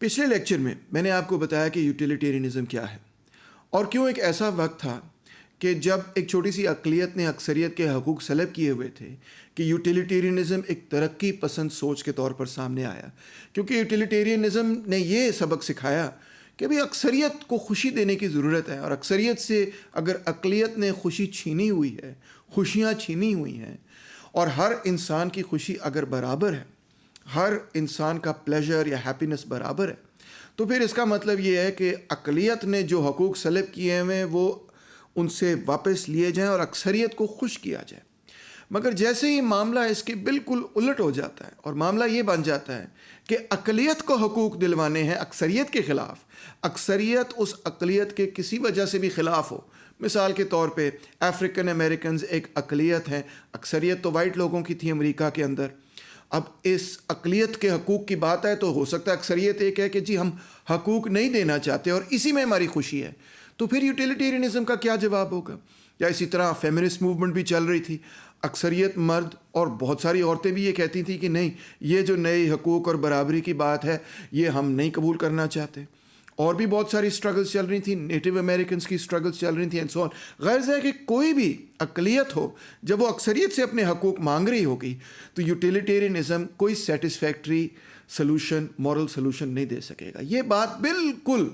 پچھلے لیکچر میں میں نے آپ کو بتایا کہ یوٹیلیٹیرینزم کیا ہے اور کیوں ایک ایسا وقت تھا کہ جب ایک چھوٹی سی اقلیت نے اکثریت کے حقوق سلب کیے ہوئے تھے کہ یوٹیلیٹیرینزم ایک ترقی پسند سوچ کے طور پر سامنے آیا، کیونکہ یوٹیلیٹیرینزم نے یہ سبق سکھایا کہ بھی اکثریت کو خوشی دینے کی ضرورت ہے، اور اکثریت سے اگر اقلیت نے خوشی چھینی ہوئی ہے، خوشیاں چھینی ہوئی ہیں، اور ہر انسان کی خوشی اگر برابر ہے، ہر انسان کا پلیجر یا ہیپینس برابر ہے، تو پھر اس کا مطلب یہ ہے کہ اقلیت نے جو حقوق سلب کیے ہیں وہ ان سے واپس لیے جائیں اور اکثریت کو خوش کیا جائے۔ مگر جیسے ہی معاملہ اس کے بالکل الٹ ہو جاتا ہے اور معاملہ یہ بن جاتا ہے کہ اقلیت کو حقوق دلوانے ہیں اکثریت کے خلاف، اکثریت اس اقلیت کے کسی وجہ سے بھی خلاف ہو، مثال کے طور پہ افریقن امریکنز ایک اقلیت ہیں، اکثریت تو وائٹ لوگوں کی تھی امریکہ کے اندر، اب اس اقلیت کے حقوق کی بات ہے تو ہو سکتا ہے اکثریت ایک ہے کہ جی ہم حقوق نہیں دینا چاہتے اور اسی میں ہماری خوشی ہے، تو پھر یوٹیلیٹیرینزم کا کیا جواب ہوگا؟ یا اسی طرح فیمنسٹ موومنٹ بھی چل رہی تھی، اکثریت مرد اور بہت ساری عورتیں بھی یہ کہتی تھیں کہ نہیں، یہ جو نئے حقوق اور برابری کی بات ہے یہ ہم نہیں قبول کرنا چاہتے، اور بھی بہت ساری سٹرگلز چل رہی تھیں، نیٹو امریکنز کی سٹرگلز چل رہی تھیں اینڈ سو آن۔ غرض ہے کہ کوئی بھی اقلیت ہو جب وہ اکثریت سے اپنے حقوق مانگ رہی ہوگی تو یوٹیلیٹیرینزم کوئی سیٹسفیکٹری سلوشن، مورل سلوشن نہیں دے سکے گا۔ یہ بات بالکل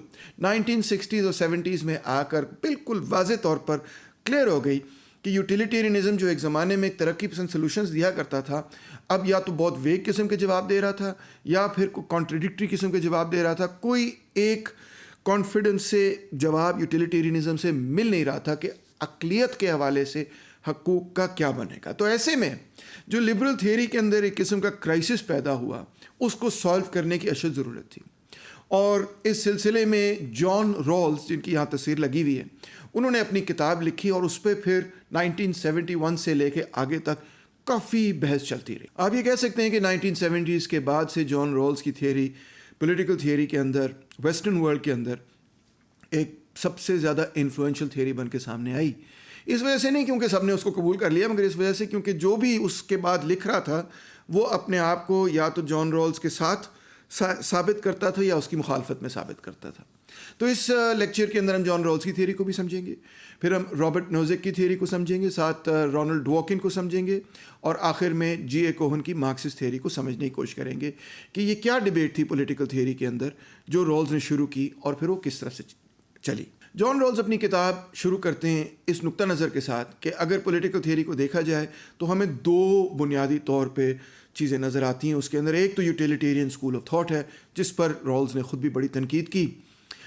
1960s اور 70s میں آ کر بالکل واضح طور پر کلیئر ہو گئی کہ یوٹیلیٹیرینزم جو ایک زمانے میں ترقی پسند سلوشنز دیا کرتا تھا، اب یا تو بہت ویگ قسم کے جواب دے رہا تھا یا پھر کانٹریڈکٹری قسم کے جواب دے رہا تھا، کوئی ایک کانفیڈنس سے جواب یوٹیلیٹیرینزم سے مل نہیں رہا تھا کہ اقلیت کے حوالے سے حقوق کا کیا بنے گا۔ تو ایسے میں جو لبرل تھیوری کے اندر ایک قسم کا کرائسس پیدا ہوا، اس کو سالو کرنے کی اشد ضرورت تھی، اور اس سلسلے میں جان رولز، جن کی یہاں تصویر لگی ہوئی ہے، انہوں نے اپنی کتاب لکھی اور اس پہ پھر 1971 سے لے کے آگے تک کافی بحث چلتی رہی۔ آپ یہ کہہ سکتے ہیں کہ 1970s کے بعد سے جان رولز کی تھیوری پولیٹیکل تھیوری کے اندر، ویسٹرن ورلڈ کے اندر ایک سب سے زیادہ انفلوئنشل تھیوری بن کے سامنے آئی۔ اس وجہ سے نہیں کیونکہ سب نے اس کو قبول کر لیا، مگر اس وجہ سے کیونکہ جو بھی اس کے بعد لکھ رہا تھا وہ اپنے آپ کو یا تو جان رولز کے ساتھ ثابت کرتا تھا یا اس کی مخالفت میں ثابت کرتا تھا۔ تو اس لیکچر کے اندر ہم جان رولز کی تھیوری کو بھی سمجھیں گے، پھر ہم رابرٹ نوزک کی تھیوری کو سمجھیں گے، ساتھ رونلڈ ڈواکن کو سمجھیں گے، اور آخر میں جی اے کوہن کی مارکسسٹ تھیوری کو سمجھنے کی کوشش کریں گے کہ یہ کیا ڈیبیٹ تھی پولیٹیکل تھیوری کے اندر جو رولز نے شروع کی اور پھر وہ کس طرح سے چلی۔ جان رولز اپنی کتاب شروع کرتے ہیں اس نقطہ نظر کے ساتھ کہ اگر پولیٹیکل تھیوری کو دیکھا جائے تو ہمیں دو بنیادی طور پہ چیزیں نظر آتی ہیں اس کے اندر۔ ایک تو یوٹیلیٹیرین اسکول آف تھاٹ ہے جس پر رولز نے خود بھی بڑی تنقید کی،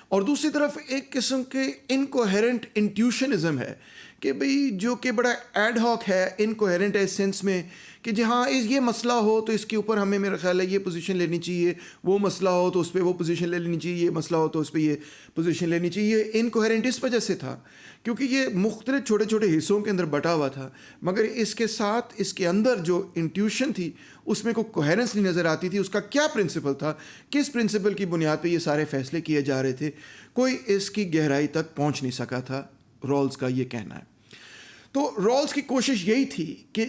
اور دوسری طرف ایک قسم کے انکوہیرنٹ انٹیوشنزم ہے کہ بھئی جو کہ بڑا ایڈ ہاک ہے، انکوہیرنٹ ہے اس سینس میں کہ جہاں یہ مسئلہ ہو تو اس کے اوپر ہمیں میرا خیال ہے یہ پوزیشن لینی چاہیے، وہ مسئلہ ہو تو اس پہ وہ پوزیشن لے لینی چاہیے، یہ مسئلہ ہو تو اس پہ یہ پوزیشن لینی چاہیے۔ انکوہیرنٹ اس وجہ سے تھا کیونکہ یہ مختلف چھوٹے چھوٹے حصوں کے اندر بٹا ہوا تھا، مگر اس کے ساتھ اس کے اندر جو انٹیوشن تھی اس میں کوئی کوہیرنس نہیں نظر آتی تھی۔ اس کا کیا پرنسپل تھا، کس پرنسپل کی بنیاد پہ یہ سارے فیصلے کیے جا رہے تھے، کوئی اس کی گہرائی تک پہنچ نہیں سکا تھا، رولز کا یہ کہنا ہے۔ تو رولز کی کوشش یہی تھی کہ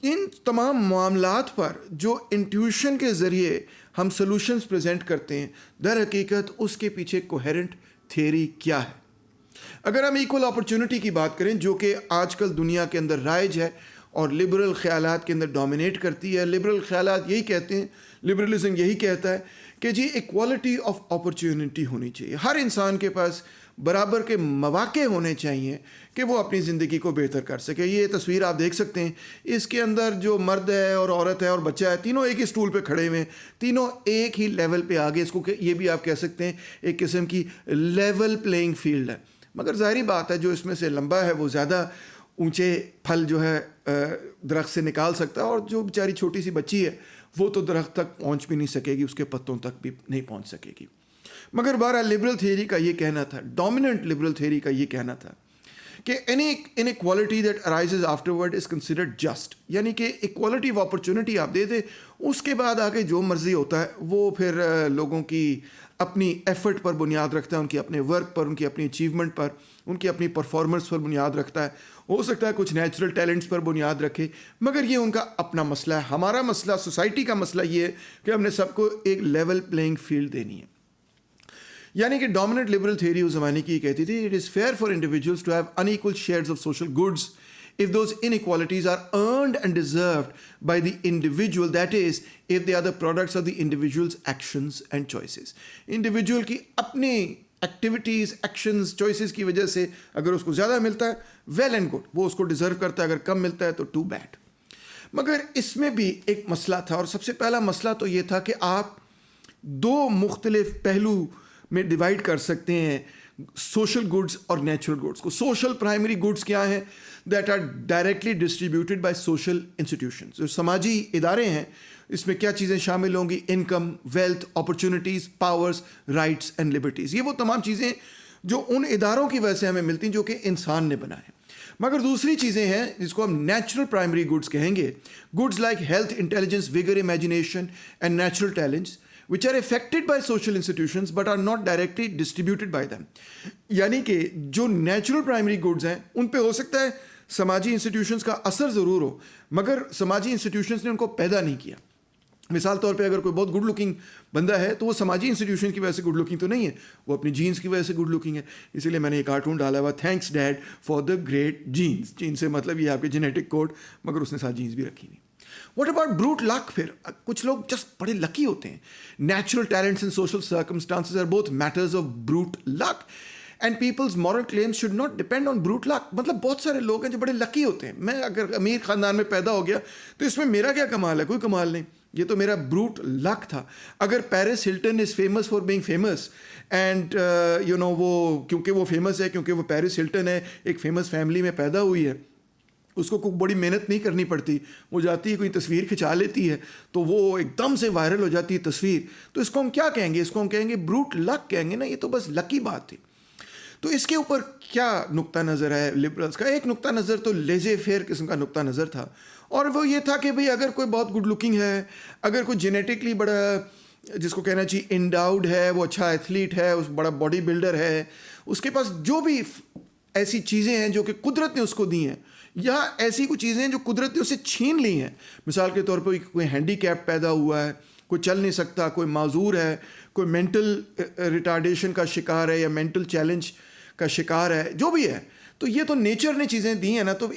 ان تمام معاملات پر جو انٹیوشن کے ذریعے ہم سلوشنز پریزنٹ کرتے ہیں، در حقیقت اس کے پیچھے کوہیرنٹ تھیوری کیا ہے۔ اگر ہم ایکول اپرچونٹی کی بات کریں جو کہ آج کل دنیا کے اندر رائج ہے اور لبرل خیالات کے اندر ڈومینیٹ کرتی ہے، لبرل خیالات یہی کہتے ہیں، لبرلزم یہی کہتا ہے کہ جی ایکوالٹی آف اپرچونٹی ہونی چاہیے، ہر انسان کے پاس برابر کے مواقع ہونے چاہیے کہ وہ اپنی زندگی کو بہتر کر سکے۔ یہ تصویر آپ دیکھ سکتے ہیں، اس کے اندر جو مرد ہے اور عورت ہے اور بچہ ہے، تینوں ایک ہی سٹول پہ کھڑے ہوئے ہیں، تینوں ایک ہی لیول پہ آگے، اس کو یہ بھی آپ کہہ سکتے ہیں ایک قسم کی لیول پلینگ فیلڈ ہے۔ مگر ظاہری بات ہے جو اس میں سے لمبا ہے وہ زیادہ اونچے پھل جو ہے درخت سے نکال سکتا ہے، اور جو بیچاری چھوٹی سی بچی ہے وہ تو درخت تک پہنچ بھی نہیں سکے گی، اس کے پتوں تک بھی نہیں پہنچ سکے گی۔ مگر بہرحال لبرل تھیوری کا یہ کہنا تھا، ڈومیننٹ لبرل تھیوری کا یہ کہنا تھا کہ any inequality that arises afterward is considered just، یعنی کہ ایکوالٹی آف اپرچونٹی آپ دے دیں، اس کے بعد آگے جو مرضی ہوتا ہے وہ پھر لوگوں کی اپنی ایفرٹ پر بنیاد رکھتا ہے، ان کی اپنے ورک پر، ان کی اپنی اچیومنٹ پر، ان کی اپنی پرفارمنس پر بنیاد رکھتا ہے۔ ہو سکتا ہے کچھ نیچرل ٹیلنٹس پر بنیاد رکھے، مگر یہ ان کا اپنا مسئلہ ہے۔ ہمارا مسئلہ، سوسائٹی کا مسئلہ یہ ہے کہ ہم نے سب کو ایک لیول پلینگ فیلڈ دینی ہے۔ یعنی کہ ڈومیننٹ لبرل تھیوری اس زمانے کی یہ کہتی تھی it is fair for individuals to have an equal shares of social goods if those inequalities are earned and deserved by the individual, that is, if they are the products of the individual's actions and choices. Individual کی اپنی activities actions choices کی وجہ سے اگر اس کو زیادہ ملتا ہے ویل اینڈ گڈ، وہ اس کو ڈیزرو کرتا ہے، اگر کم ملتا ہے تو ٹو بیڈ. مگر اس میں بھی ایک مسئلہ تھا، اور سب سے پہلا مسئلہ تو یہ تھا کہ آپ دو مختلف پہلو میں ڈیوائڈ کر سکتے ہیں سوشل گڈس اور نیچرل گڈس کو. سوشل پرائمری گڈس کیا ہیں؟ That are directly distributed by social institutions. جو سماجی ادارے ہیں اس میں کیا چیزیں شامل ہوں گی؟ Income, wealth, opportunities, powers, rights and liberties. یہ وہ تمام چیزیں جو ان اداروں کی وجہ سے ہمیں ملتی ہیں جو کہ انسان نے بنائے. مگر دوسری چیزیں ہیں جس کو ہم نیچرل پرائمری گڈس کہیں گے. Goods like health, intelligence, vigour, imagination and natural talents which are affected by social institutions but are not directly distributed by them. یعنی کہ جو نیچرل پرائمری گڈز ہیں ان پہ ہو سکتا ہے سماجی انسٹیٹیوشنز کا اثر ضرور ہو، مگر سماجی انسٹیٹیوشنز نے ان کو پیدا نہیں کیا. مثال طور پہ اگر کوئی بہت گڈ لکنگ بندہ ہے تو وہ سماجی انسٹیٹیوشن کی وجہ سے گڈ لکنگ تو نہیں ہے، وہ اپنی جینس کی وجہ سے گڈ لکنگ ہے. اسی لیے میں نے یہ کارٹون ڈالا ہوا thanks dad for the great genes. Genes سے مطلب یہ آپ کے جینیٹک کوڈ، مگر اس نے ساتھ جینس بھی رکھی نہیں. What about brute luck? پھر کچھ لوگ جسٹ بڑے لکی ہوتے ہیں. Natural talents and social circumstances are both matters of brute luck and people's moral claims should not depend on brute luck. مطلب بہت سارے لوگ ہیں جو بڑے لکی ہوتے ہیں. میں اگر امیر خاندان میں پیدا ہو گیا تو اس میں میرا کیا کمال ہے؟ کوئی کمال نہیں، یہ تو میرا بروٹ لک تھا. اگر Paris Hilton is famous for being famous and you know وہ کیونکہ وہ فیمس ہے، کیونکہ وہ پیرس ہلٹن ہے، ایک فیمس فیملی میں پیدا ہوئی ہے، اس کو کوئی بڑی محنت نہیں کرنی پڑتی، وہ جاتی ہے کوئی تصویر کھنچا لیتی ہے تو وہ ایک دم سے وائرل ہو جاتی ہے تصویر، تو اس کو ہم کیا کہیں گے؟ اس کو ہم کہیں گے بروٹ لک کہیں گے نا. یہ تو بس لکی بات تھی. تو اس کے اوپر کیا نقطہ نظر ہے لبرلس کا؟ ایک نقطہ نظر تو لیزے فیئر قسم کا نقطہ نظر تھا، اور وہ یہ تھا کہ بھئی اگر کوئی بہت گڈ لکنگ ہے، اگر کوئی جینیٹکلی بڑا جس کو کہنا چاہیے انڈاؤڈ ہے، وہ اچھا ایتھلیٹ ہے، اس بڑا باڈی بلڈر ہے، اس کے پاس جو بھی ایسی چیزیں ہیں جو کہ قدرت نے اس کو دی ہیں، یا ایسی کوئی چیزیں ہیں جو قدرت نے اسے چھین لی ہیں. مثال کے طور پر کوئی ہینڈی کیپ پیدا ہوا ہے، کوئی چل نہیں سکتا، کوئی معذور ہے، کوئی مینٹل ریٹارڈیشن کا شکار ہے یا مینٹل چیلنج کا شکار ہے، جو بھی ہے، تو یہ تو نیچر نے چیزیں دی ہیں نا. تو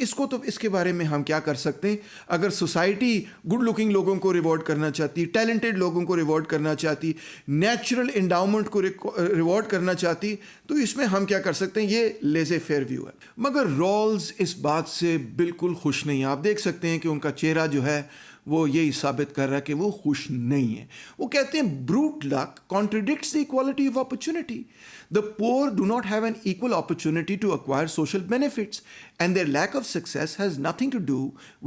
اس کے بارے میں ہم کیا کر سکتے ہیں؟ اگر سوسائٹی گڈ لکنگ لوگوں کو ریوارڈ کرنا چاہتی، ٹیلنٹڈ لوگوں کو ریوارڈ کرنا چاہتی، نیچرل انڈاؤمنٹ کو ریوارڈ کرنا چاہتی، تو اس میں ہم کیا کر سکتے ہیں؟ یہ لیزے فیئر ویو ہے. مگر رالز اس بات سے بالکل خوش نہیں ہیں. آپ دیکھ سکتے ہیں کہ ان کا چہرہ جو ہے وہ یہی ثابت کر رہا ہے کہ وہ خوش نہیں ہے. وہ کہتے ہیں brute luck contradicts the equality of opportunity. The poor do not have an equal opportunity to acquire social benefits and their lack of success has nothing to do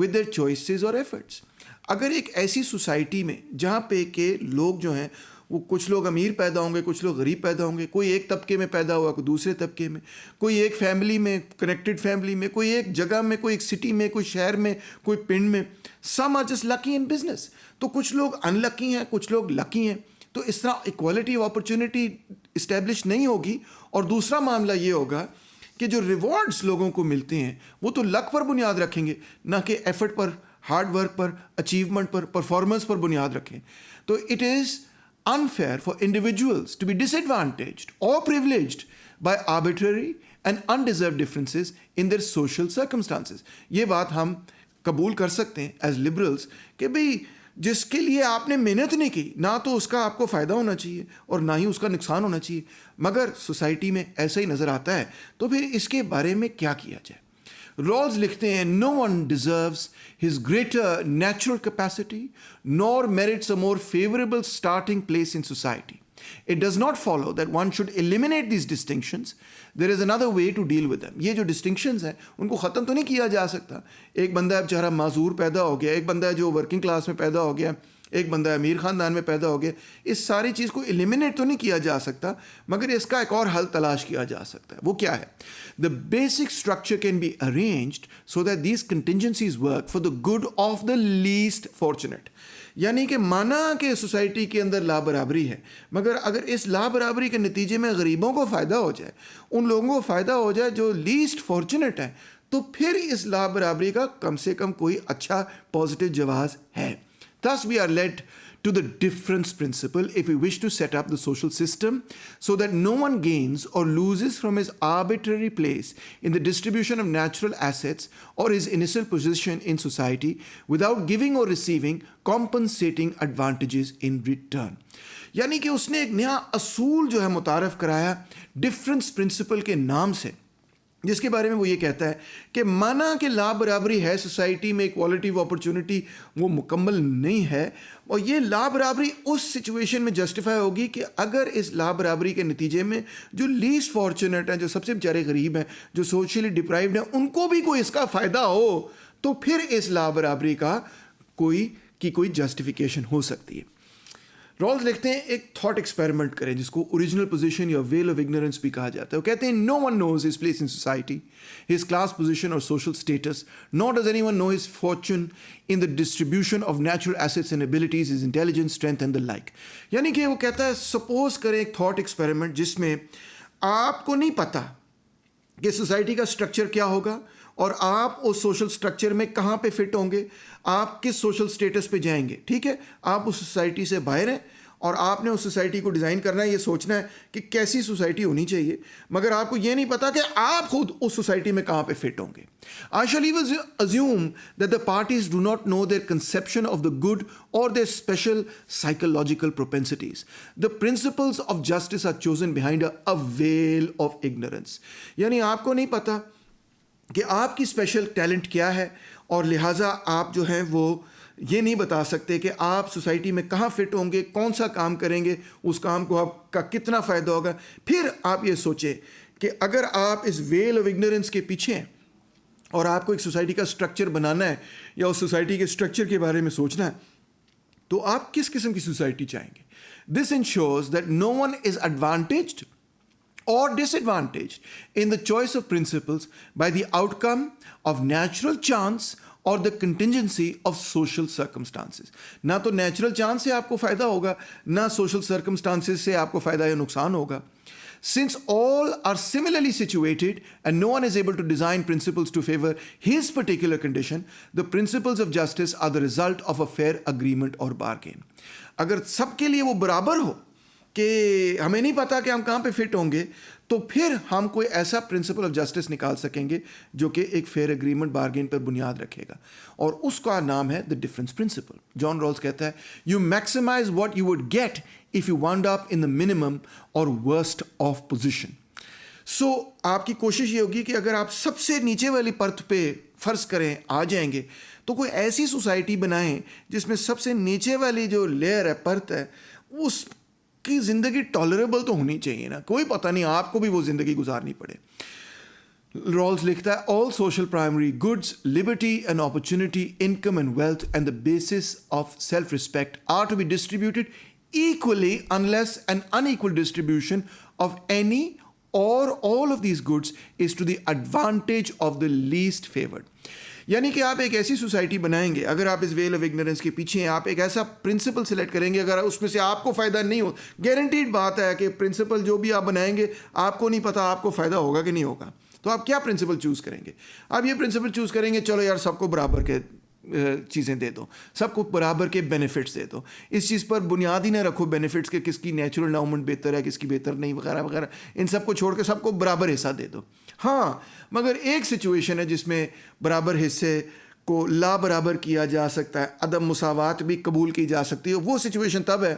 with their choices or efforts. اگر ایک ایسی society میں جہاں پہ کہ لوگ جو ہیں وہ کچھ لوگ امیر پیدا ہوں گے، کچھ لوگ غریب پیدا ہوں گے، کوئی ایک طبقے میں پیدا ہوا، کوئی دوسرے طبقے میں، کوئی ایک فیملی میں، کنیکٹڈ فیملی میں، کوئی ایک جگہ میں، کوئی ایک سٹی میں، کوئی شہر میں، کوئی پنڈ میں. Some are just lucky in business. تو کچھ لوگ ان لکی ہیں، کچھ لوگ لکی ہیں. تو اس طرح ایکوالٹی آف اپرچونٹی اسٹیبلش نہیں ہوگی. اور دوسرا معاملہ یہ ہوگا کہ جو ریوارڈز لوگوں کو ملتے ہیں وہ تو لک پر بنیاد رکھیں گے، نہ کہ ایفرٹ پر، ہارڈ ورک پر، اچیومنٹ پر، پرفارمنس پر بنیاد رکھیں. تو it is unfair for individuals to be disadvantaged or privileged by arbitrary and undeserved differences in their social circumstances. یہ بات ہم قبول کر سکتے ہیں ایز لبرلس کہ بھئی جس کے لیے آپ نے محنت نہیں کی، نہ تو اس کا آپ کو فائدہ ہونا چاہیے اور نہ ہی اس کا نقصان ہونا چاہیے. مگر سوسائٹی میں ایسا ہی نظر آتا ہے. تو پھر اس کے بارے میں کیا کیا جائے؟ رالز لکھتے ہیں no one deserves his greater natural capacity nor merits a more favorable starting place in society. It does not follow that one should eliminate these distinctions. There is another way to deal with them. یہ جو distinctions ہیں ان کو ختم تو نہیں کیا جا سکتا. ایک بندہ بیچارہ معذور پیدا ہو گیا، ایک بندہ جو ورکنگ کلاس میں پیدا ہو گیا، ایک بندہ امیر خاندان میں پیدا ہو گیا، اس ساری چیز کو ایلیمینیٹ تو نہیں کیا جا سکتا، مگر اس کا ایک اور حل تلاش کیا جا سکتا ہے. وہ کیا ہے؟ The basic structure can be arranged so that these contingencies work for the good of the least fortunate. یعنی کہ مانا کہ سوسائٹی کے اندر لا برابری ہے، مگر اگر اس لا برابری کے نتیجے میں غریبوں کو فائدہ ہو جائے، ان لوگوں کو فائدہ ہو جائے جو لیسٹ فارچونیٹ ہیں، تو پھر اس لا برابری کا کم سے کم کوئی اچھا پازیٹیو جواز ہے. Thus we are led to the difference principle if we wish to set up the social system so that no one gains or loses from his arbitrary place in the distribution of natural assets or his initial position in society without giving or receiving compensating advantages in return. یعنی کہ اس نے ایک نیا اصول جو ہے متعارف کرایا ڈفرنس پرنسپل کے نام سے، جس کے بارے میں وہ یہ کہتا ہے کہ مانا کہ لا برابری ہے سوسائٹی میں، ایکوالٹی آف اپرچونٹی وہ مکمل نہیں ہے، اور یہ لا برابری اس سچویشن میں جسٹیفائی ہوگی کہ اگر اس لا برابری کے نتیجے میں جو لیسٹ فارچونیٹ ہیں، جو سب سے بیچارے غریب ہیں، جو سوشلی ڈپرائیوڈ ہیں، ان کو بھی کوئی اس کا فائدہ ہو، تو پھر اس لا برابری کا کوئی جسٹیفیکیشن ہو سکتی ہے. رالز لکھتے ہیں ایک تھاٹ ایکسپیریمنٹ کریں جس کو اوریجنل پوزیشن یا ویل آف اگنورینس بھی کہا جاتا ہے. وہ کہتے ہیں no one knows his place in society, his class position اور social status, nor does anyone know his fortune in the distribution of natural assets and abilities, his intelligence, strength and the like. یعنی کہ وہ کہتا ہے suppose کریں ایک thought experiment جس میں آپ کو نہیں پتہ کہ سوسائٹی کا اسٹرکچر کیا ہوگا اور آپ اس سوشل اسٹرکچر میں کہاں پہ فٹ ہوں گے، آپ کس سوشل اسٹیٹس پہ جائیں گے. ٹھیک ہے، آپ اس سوسائٹی سے باہر ہیں اور آپ نے اس سوسائٹی کو ڈیزائن کرنا ہے، یہ سوچنا ہے کہ کیسی سوسائٹی ہونی چاہیے، مگر آپ کو یہ نہیں پتا کہ آپ خود اس سوسائٹی میں کہاں پہ فٹ ہوں گے. I shall even assume that the parties do not know their conception of the good or their special psychological propensities. The principles of justice are chosen behind a veil of ignorance. یعنی آپ کو نہیں پتا کہ آپ کی special talent کیا ہے، اور لہٰذا آپ جو ہیں وہ یہ نہیں بتا سکتے کہ آپ سوسائٹی میں کہاں فٹ ہوں گے، کون سا کام کریں گے، اس کام کو آپ کا کتنا فائدہ ہوگا. پھر آپ یہ سوچیں کہ اگر آپ اس ویل آف اگنورینس کے پیچھے ہیں اور آپ کو ایک سوسائٹی کا اسٹرکچر بنانا ہے یا اس سوسائٹی کے اسٹرکچر کے بارے میں سوچنا ہے، تو آپ کس قسم کی سوسائٹی چاہیں گے. This ensures that no one is advantaged or disadvantaged in the choice of principles by the outcome of natural chance or the contingency of social circumstances. نہ تو نیچرل چانس سے آپ کو فائدہ ہوگا، نہ سوشل سرکمسٹانسز سے آپ کو فائدہ یا نقصان ہوگا. Since all are similarly situated and no one is able to design principles to favor his particular condition, the principles of justice are the result of a fair agreement or bargain. اگر سب کے لیے وہ برابر ہو کہ ہمیں نہیں پتا کہ ہم کہاں پہ فٹ ہوں گے، تو پھر ہم کوئی ایسا پرنسپل آف جسٹس نکال سکیں گے جو کہ ایک فیئر اگریمنٹ بارگین پر بنیاد رکھے گا، اور اس کا نام ہے the difference principal. John Rawls کہتا ہے you maximise what you would get if you wound up in the minimum or worst off position. So آپ کی کوشش یہ ہوگی کہ اگر آپ سب سے نیچے والی پرت پہ فرض کریں آ جائیں گے، تو کوئی ایسی سوسائٹی بنائیں جس میں سب سے نیچے والی جو لیئر ہے، پرت ہے، اس کی زندگی ٹالریبل تو ہونی چاہیے نا، کوئی پتہ نہیں آپ کو بھی وہ زندگی گزارنی پڑے. رالز لکھتا ہے all social primary goods, liberty and opportunity, income and wealth and the basis of self-respect are to be distributed equally unless an unequal distribution of any or all of these goods is to the advantage of the least favored. یعنی کہ آپ ایک ایسی society بنائیں گے، اگر آپ اس well of ignorance کے پیچھے ہیں، آپ ایک ایسا پرنسپل سلیکٹ کریں گے، اگر اس میں سے آپ کو فائدہ نہیں ہو، گارنٹیڈ بات ہے کہ پرنسپل جو بھی آپ بنائیں گے آپ کو نہیں پتا آپ کو فائدہ ہوگا کہ نہیں ہوگا، تو آپ کیا پرنسپل چوز کریں گے؟ آپ یہ پرنسپل چوز کریں گے چلو یار سب کو برابر کے چیزیں دے دو، سب کو برابر کے بینیفٹس دے دو، اس چیز پر بنیاد ہی نہ رکھو بینیفٹس کے کس کی نیچرل انڈاؤمنٹ بہتر ہے کس کی بہتر نہیں وغیرہ وغیرہ، ان سب کو چھوڑ کے سب کو برابر حصہ دے دو. ہاں، مگر ایک سچویشن ہے جس میں برابر حصے کو لا برابر کیا جا سکتا ہے، عدم مساوات بھی قبول کی جا سکتی ہے. وہ سچویشن تب ہے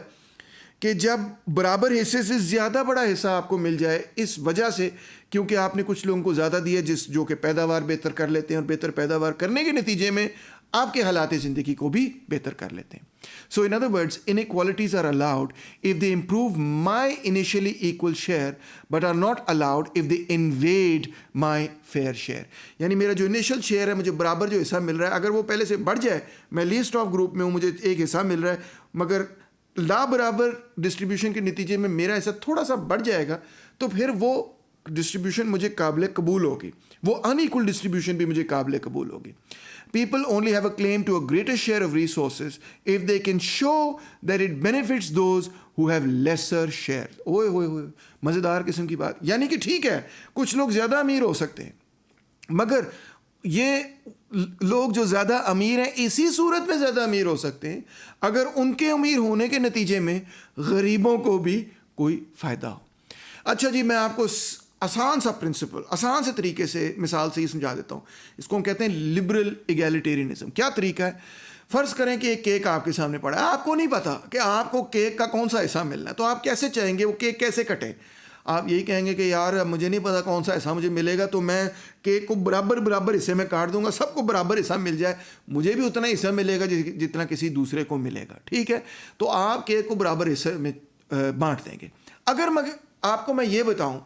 کہ جب برابر حصے سے زیادہ بڑا حصہ آپ کو مل جائے، اس وجہ سے کیونکہ آپ نے کچھ لوگوں کو زیادہ دیا جو کہ پیداوار بہتر کر لیتے ہیں، اور بہتر پیداوار کرنے کے نتیجے میں آپ کے حالات زندگی کو بھی بہتر کر لیتے ہیں. So in other words, inequalities are allowed if they improve my initially equal share but are not allowed if they invade my fair share. یعنی میرا جو انیشل شیئر ہے، مجھے برابر جو حصہ مل رہا ہے، اگر وہ پہلے سے بڑھ جائے، میں لیسٹ آف گروپ میں ہوں، مجھے ایک حصہ مل رہا ہے، مگر لا برابر ڈسٹریبیوشن کے نتیجے میں میرا حصہ تھوڑا سا بڑھ جائے گا، تو پھر وہ ڈسٹریبیوشن مجھے قابل قبول ہوگی، وہ ان ایکول ڈسٹریبیوشن بھی مجھے قابل قبول ہوگی. People only have a claim to a greater share of resources if they can show that it benefits those who have lesser share. اوئے ہوئے ہوئے مزیدار قسم کی بات. یعنی کہ ٹھیک ہے کچھ لوگ زیادہ امیر ہو سکتے ہیں، مگر یہ لوگ جو زیادہ امیر ہیں اسی صورت میں زیادہ امیر ہو سکتے ہیں اگر ان کے امیر ہونے کے نتیجے میں غریبوں کو بھی کوئی فائدہ ہو. اچھا جی، میں آپ کو آسان سا پرنسپل، آسان سے طریقے سے مثال سے یہ سمجھا دیتا ہوں. اس کو ہم کہتے ہیں لبرل ایگیلیٹیرینزم. کیا طریقہ ہے؟ فرض کریں کہ ایک کیک آپ کے سامنے پڑا ہے، آپ کو نہیں پتا کہ آپ کو کیک کا کون سا حصہ ملنا ہے، تو آپ کیسے چاہیں گے وہ کیک کیسے کٹے؟ آپ یہی کہیں گے کہ یار مجھے نہیں پتا کون سا حصہ مجھے ملے گا، تو میں کیک کو برابر حصے میں کاٹ دوں گا، سب کو برابر حصہ مل جائے، مجھے بھی اتنا حصہ ملے گا جتنا کسی دوسرے کو ملے گا. ٹھیک ہے، تو آپ کیک کو برابر حصے میں بانٹ دیں گے. اگر آپ کو میں یہ بتاؤں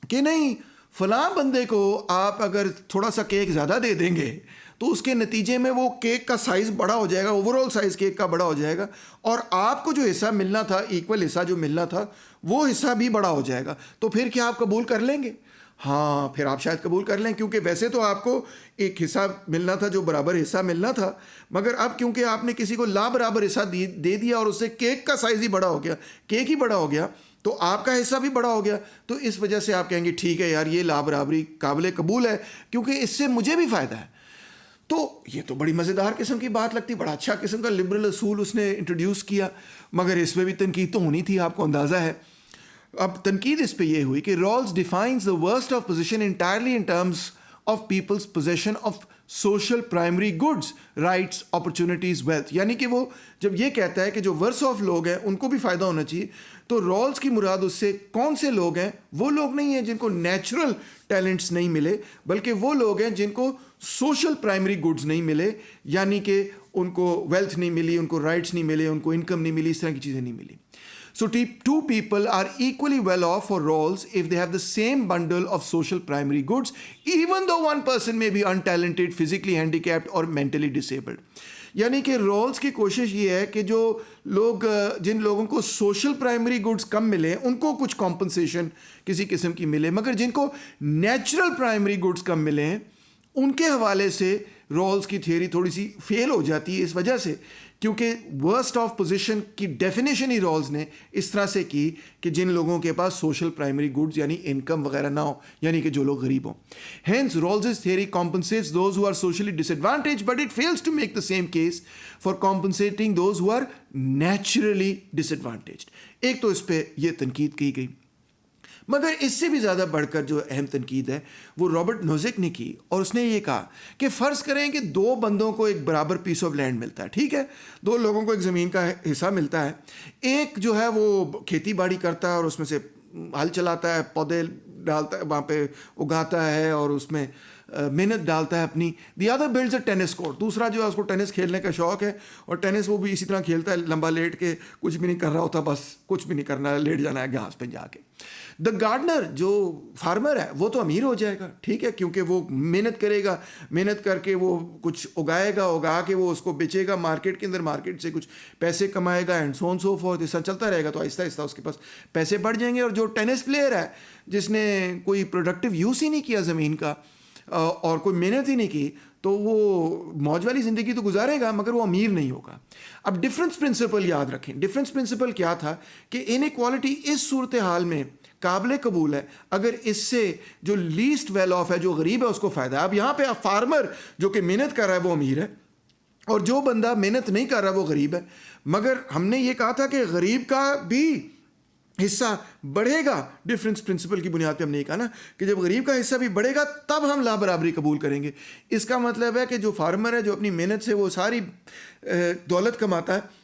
کہ نہیں، فلاں بندے کو آپ اگر تھوڑا سا کیک زیادہ دے دیں گے تو اس کے نتیجے میں وہ کیک کا سائز بڑا ہو جائے گا، اوور آل سائز کیک کا بڑا ہو جائے گا، اور آپ کو جو حصہ ملنا تھا، ایکول حصہ جو ملنا تھا، وہ حصہ بھی بڑا ہو جائے گا. تو پھر کیا آپ قبول کر لیں گے؟ ہاں، پھر آپ شاید قبول کر لیں، کیونکہ ویسے تو آپ کو ایک حصہ ملنا تھا جو برابر حصہ ملنا تھا، مگر اب کیونکہ آپ نے کسی کو لا برابر حصہ دے دیا اور اس سے کیک کا سائز ہی بڑا ہو گیا، کیک ہی بڑا ہو گیا، تو آپ کا حصہ بھی بڑا ہو گیا. تو اس وجہ سے آپ کہیں گے ٹھیک ہے یار، یہ لا برابری قابل قبول ہے کیونکہ اس سے مجھے بھی فائدہ ہے. تو یہ تو بڑی مزیدار قسم کی بات لگتی، بڑا اچھا قسم کا لبرل اصول اس نے انٹروڈیوس کیا، مگر اس میں بھی تنقید تو ہونی تھی، آپ کو اندازہ ہے. اب تنقید اس پہ یہ ہوئی کہ Rawls defines the worst off position entirely in terms of people's position of social primary goods, rights, opportunities, wealth. یعنی کہ وہ جب یہ کہتا ہے کہ جو ورس آف لوگ ہیں ان کو بھی فائدہ ہونا چاہیے، تو رالز کی مراد اس سے کون سے لوگ ہیں؟ وہ لوگ نہیں ہیں جن کو نیچرل ٹیلنٹس نہیں ملے، بلکہ وہ لوگ ہیں جن کو سوشل پرائمری گڈز نہیں ملے، یعنی کہ ان کو ویلتھ نہیں ملی، ان کو رائٹس نہیں ملے، ان کو انکم نہیں ملی، اس طرح کی چیزیں نہیں ملی. So two people are equally well off for roles if they have the same bundle of social primary goods, even though one person may be untalented, physically handicapped or mentally disabled. یعنی کہ rules کی کوشش یہ ہے کہ جو لوگ، جن لوگوں کو سوشل پرائمری گڈز کم ملے ان کو کچھ کمپنسیشن کسی قسم کی ملے، مگر جن کو نیچرل پرائمری گڈز کم ملے ہیں ان کے حوالے سے رولز کی تھیوری تھوڑی سی فیل ہو جاتی ہے، اس وجہ سے کیونکہ ورسٹ آف پوزیشن کی ڈیفینیشن ہی رولز نے اس طرح سے کی کہ جن لوگوں کے پاس سوشل پرائمری گڈز یعنی انکم وغیرہ نہ ہو، یعنی کہ جو لوگ غریب ہوں. Hence Rawls theory compensates those who are socially disadvantaged, but it fails to make the same case for compensating those who are naturally disadvantaged. ایک تو اس پہ یہ تنقید کی گئی، مگر اس سے بھی زیادہ بڑھ کر جو اہم تنقید ہے وہ رابرٹ نوزک نے کی، اور اس نے یہ کہا کہ فرض کریں کہ دو بندوں کو ایک برابر پیس آف لینڈ ملتا ہے. ٹھیک ہے، دو لوگوں کو ایک زمین کا حصہ ملتا ہے. ایک جو ہے وہ کھیتی باڑی کرتا ہے اور اس میں سے ہل چلاتا ہے، پودے ڈالتا ہے، وہاں پہ اگاتا ہے اور اس میں محنت ڈالتا ہے اپنی. The other builds a tennis court. دوسرا جو ہے اس کو ٹینس کھیلنے کا شوق ہے اور ٹینس وہ بھی اسی طرح کھیلتا ہے، لمبا لیٹ کے، کچھ بھی نہیں کر رہا ہوتا، بس کچھ بھی نہیں کرنا ہے، لیٹ جانا ہے گھاس پہ جا کے. دا گارڈنر جو فارمر ہے وہ تو امیر ہو جائے گا، ٹھیک ہے، کیونکہ وہ محنت کرے گا، محنت کر کے وہ کچھ اگائے گا، اگا کے وہ اس کو بیچے گا مارکیٹ کے اندر، مارکیٹ سے کچھ پیسے کمائے گا، and so on so forth. اس طرح چلتا رہے گا تو آہستہ آہستہ اس کے پاس پیسے بڑھ جائیں گے. اور جو ٹینس پلیئر ہے جس نے کوئی پروڈکٹیو یوز ہی نہیں کیا زمین کا اور کوئی محنت ہی نہیں کی، تو وہ موج والی زندگی تو گزارے گا مگر وہ امیر نہیں ہوگا. اب ڈفرینس پرنسپل یاد رکھیں. ڈفرینس پرنسپل کیا تھا کہ انیکوالٹی اس صورتحال میں قابل قبول ہے اگر اس سے جو لیسٹ ویل آف ہے، جو غریب ہے، اس کو فائدہ ہے. اب یہاں پہ فارمر جو کہ محنت کر رہا ہے وہ امیر ہے اور جو بندہ محنت نہیں کر رہا وہ غریب ہے. مگر ہم نے یہ کہا تھا کہ غریب کا بھی حصہ بڑھے گا. ڈفرینس پرنسپل کی بنیاد پہ ہم نے یہ کہا نا کہ جب غریب کا حصہ بھی بڑھے گا تب ہم لا برابری قبول کریں گے. اس کا مطلب ہے کہ جو فارمر ہے، جو اپنی محنت سے وہ ساری دولت کماتا ہے،